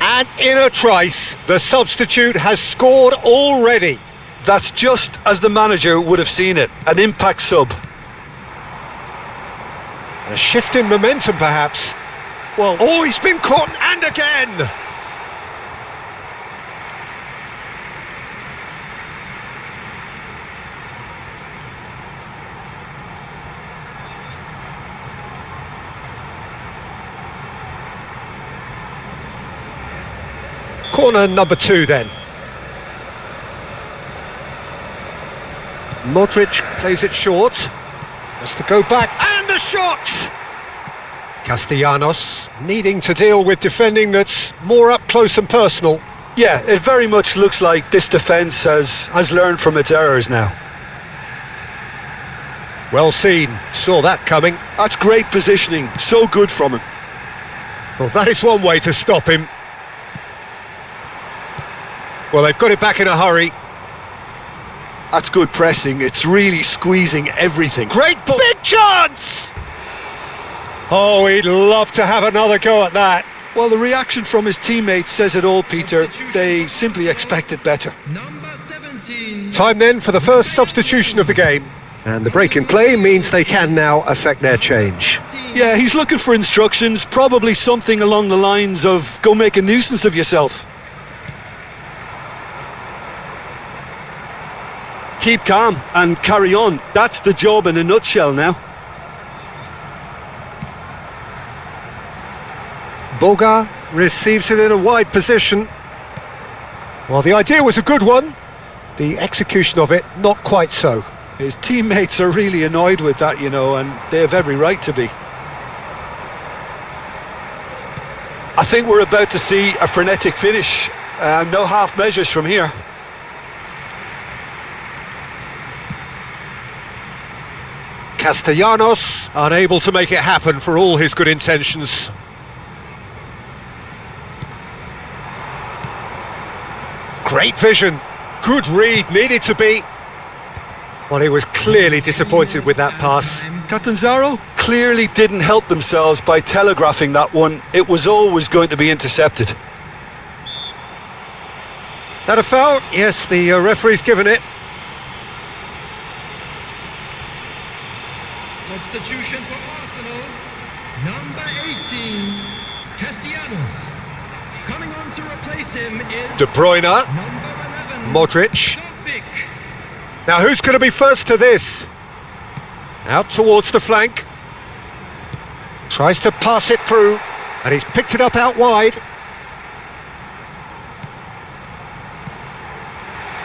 And in a trice, the substitute has scored already. That's just as the manager would have seen it, an impact sub. A shift in momentum, perhaps. Well, oh, he's been caught, and again! Corner number 2 then. Modric plays it short. Has to go back, and the shot! Castellanos needing to deal with defending that's more up close and personal. Yeah, it very much looks like this defence has learned from its errors now. Well seen, saw that coming. That's great positioning, so good from him. Well, that is one way to stop him. Well, they've got it back in a hurry. That's good pressing, it's really squeezing everything. Great ball. Big chance! Oh, he'd love to have another go at that. Well, the reaction from his teammates says it all, Peter. They simply expected better. Number 17. Time then for the first substitution of the game. And the break in play means they can now affect their change. Yeah, he's looking for instructions, probably something along the lines of go make a nuisance of yourself. Keep calm and carry on. That's the job in a nutshell now. Boga receives it in a wide position. Well, the idea was a good one. The execution of it, not quite so. His teammates are really annoyed with that, you know, and they have every right to be. I think we're about to see a frenetic finish. No half measures from here. Castellanos unable to make it happen for all his good intentions. Great vision, good read, needed to be. Well, he was clearly disappointed with that pass. Catanzaro clearly didn't help themselves by telegraphing that one. It was always going to be intercepted. Is that a foul? Yes, the referee's given it. Substitution for Arsenal, number 18, Castellanos. Coming on to replace him is De Bruyne, number 11, Modric. Topic. Now who's going to be first to this? Out towards the flank. Tries to pass it through, and he's picked it up out wide.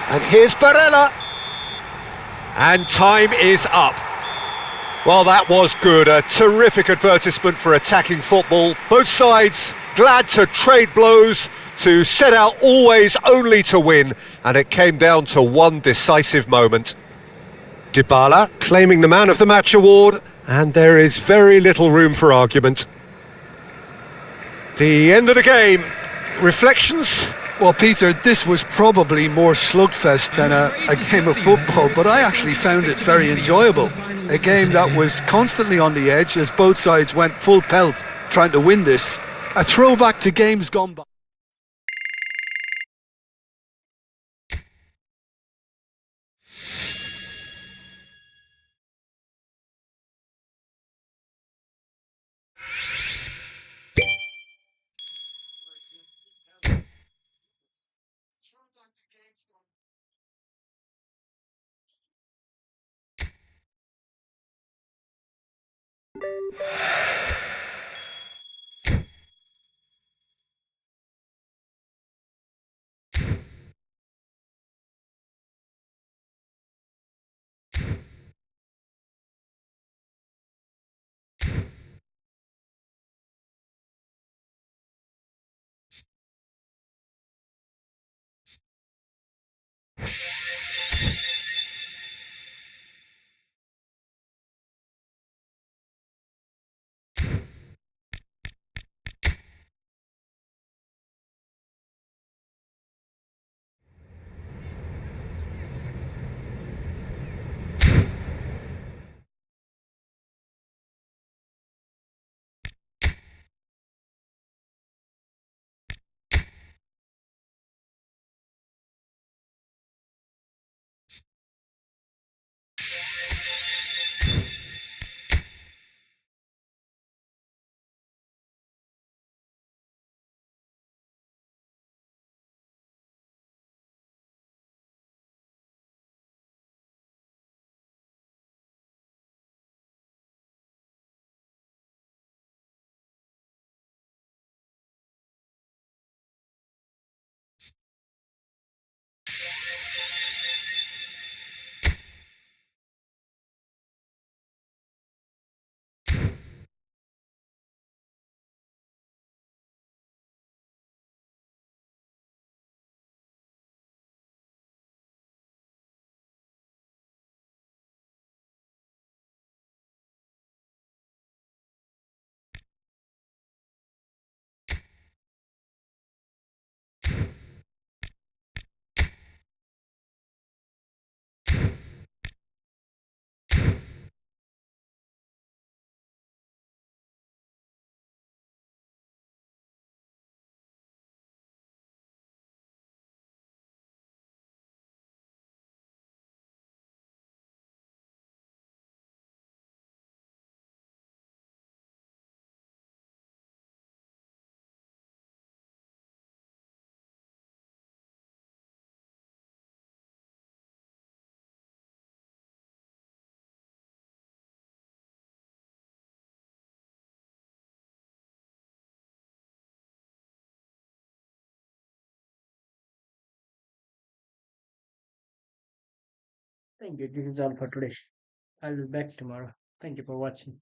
And here's Barella. And time is up. Well, that was good. A terrific advertisement for attacking football. Both sides glad to trade blows, to set out always only to win, and it came down to one decisive moment. Dybala claiming the Man of the Match award, and there is very little room for argument. The end of the game. Reflections? Well, Peter, this was probably more slugfest than a game of football, but I actually found it very enjoyable. A game that was constantly on the edge as both sides went full pelt trying to win this. A throwback to games gone by. Thank you. This is all for today. I'll be back tomorrow. Thank you for watching.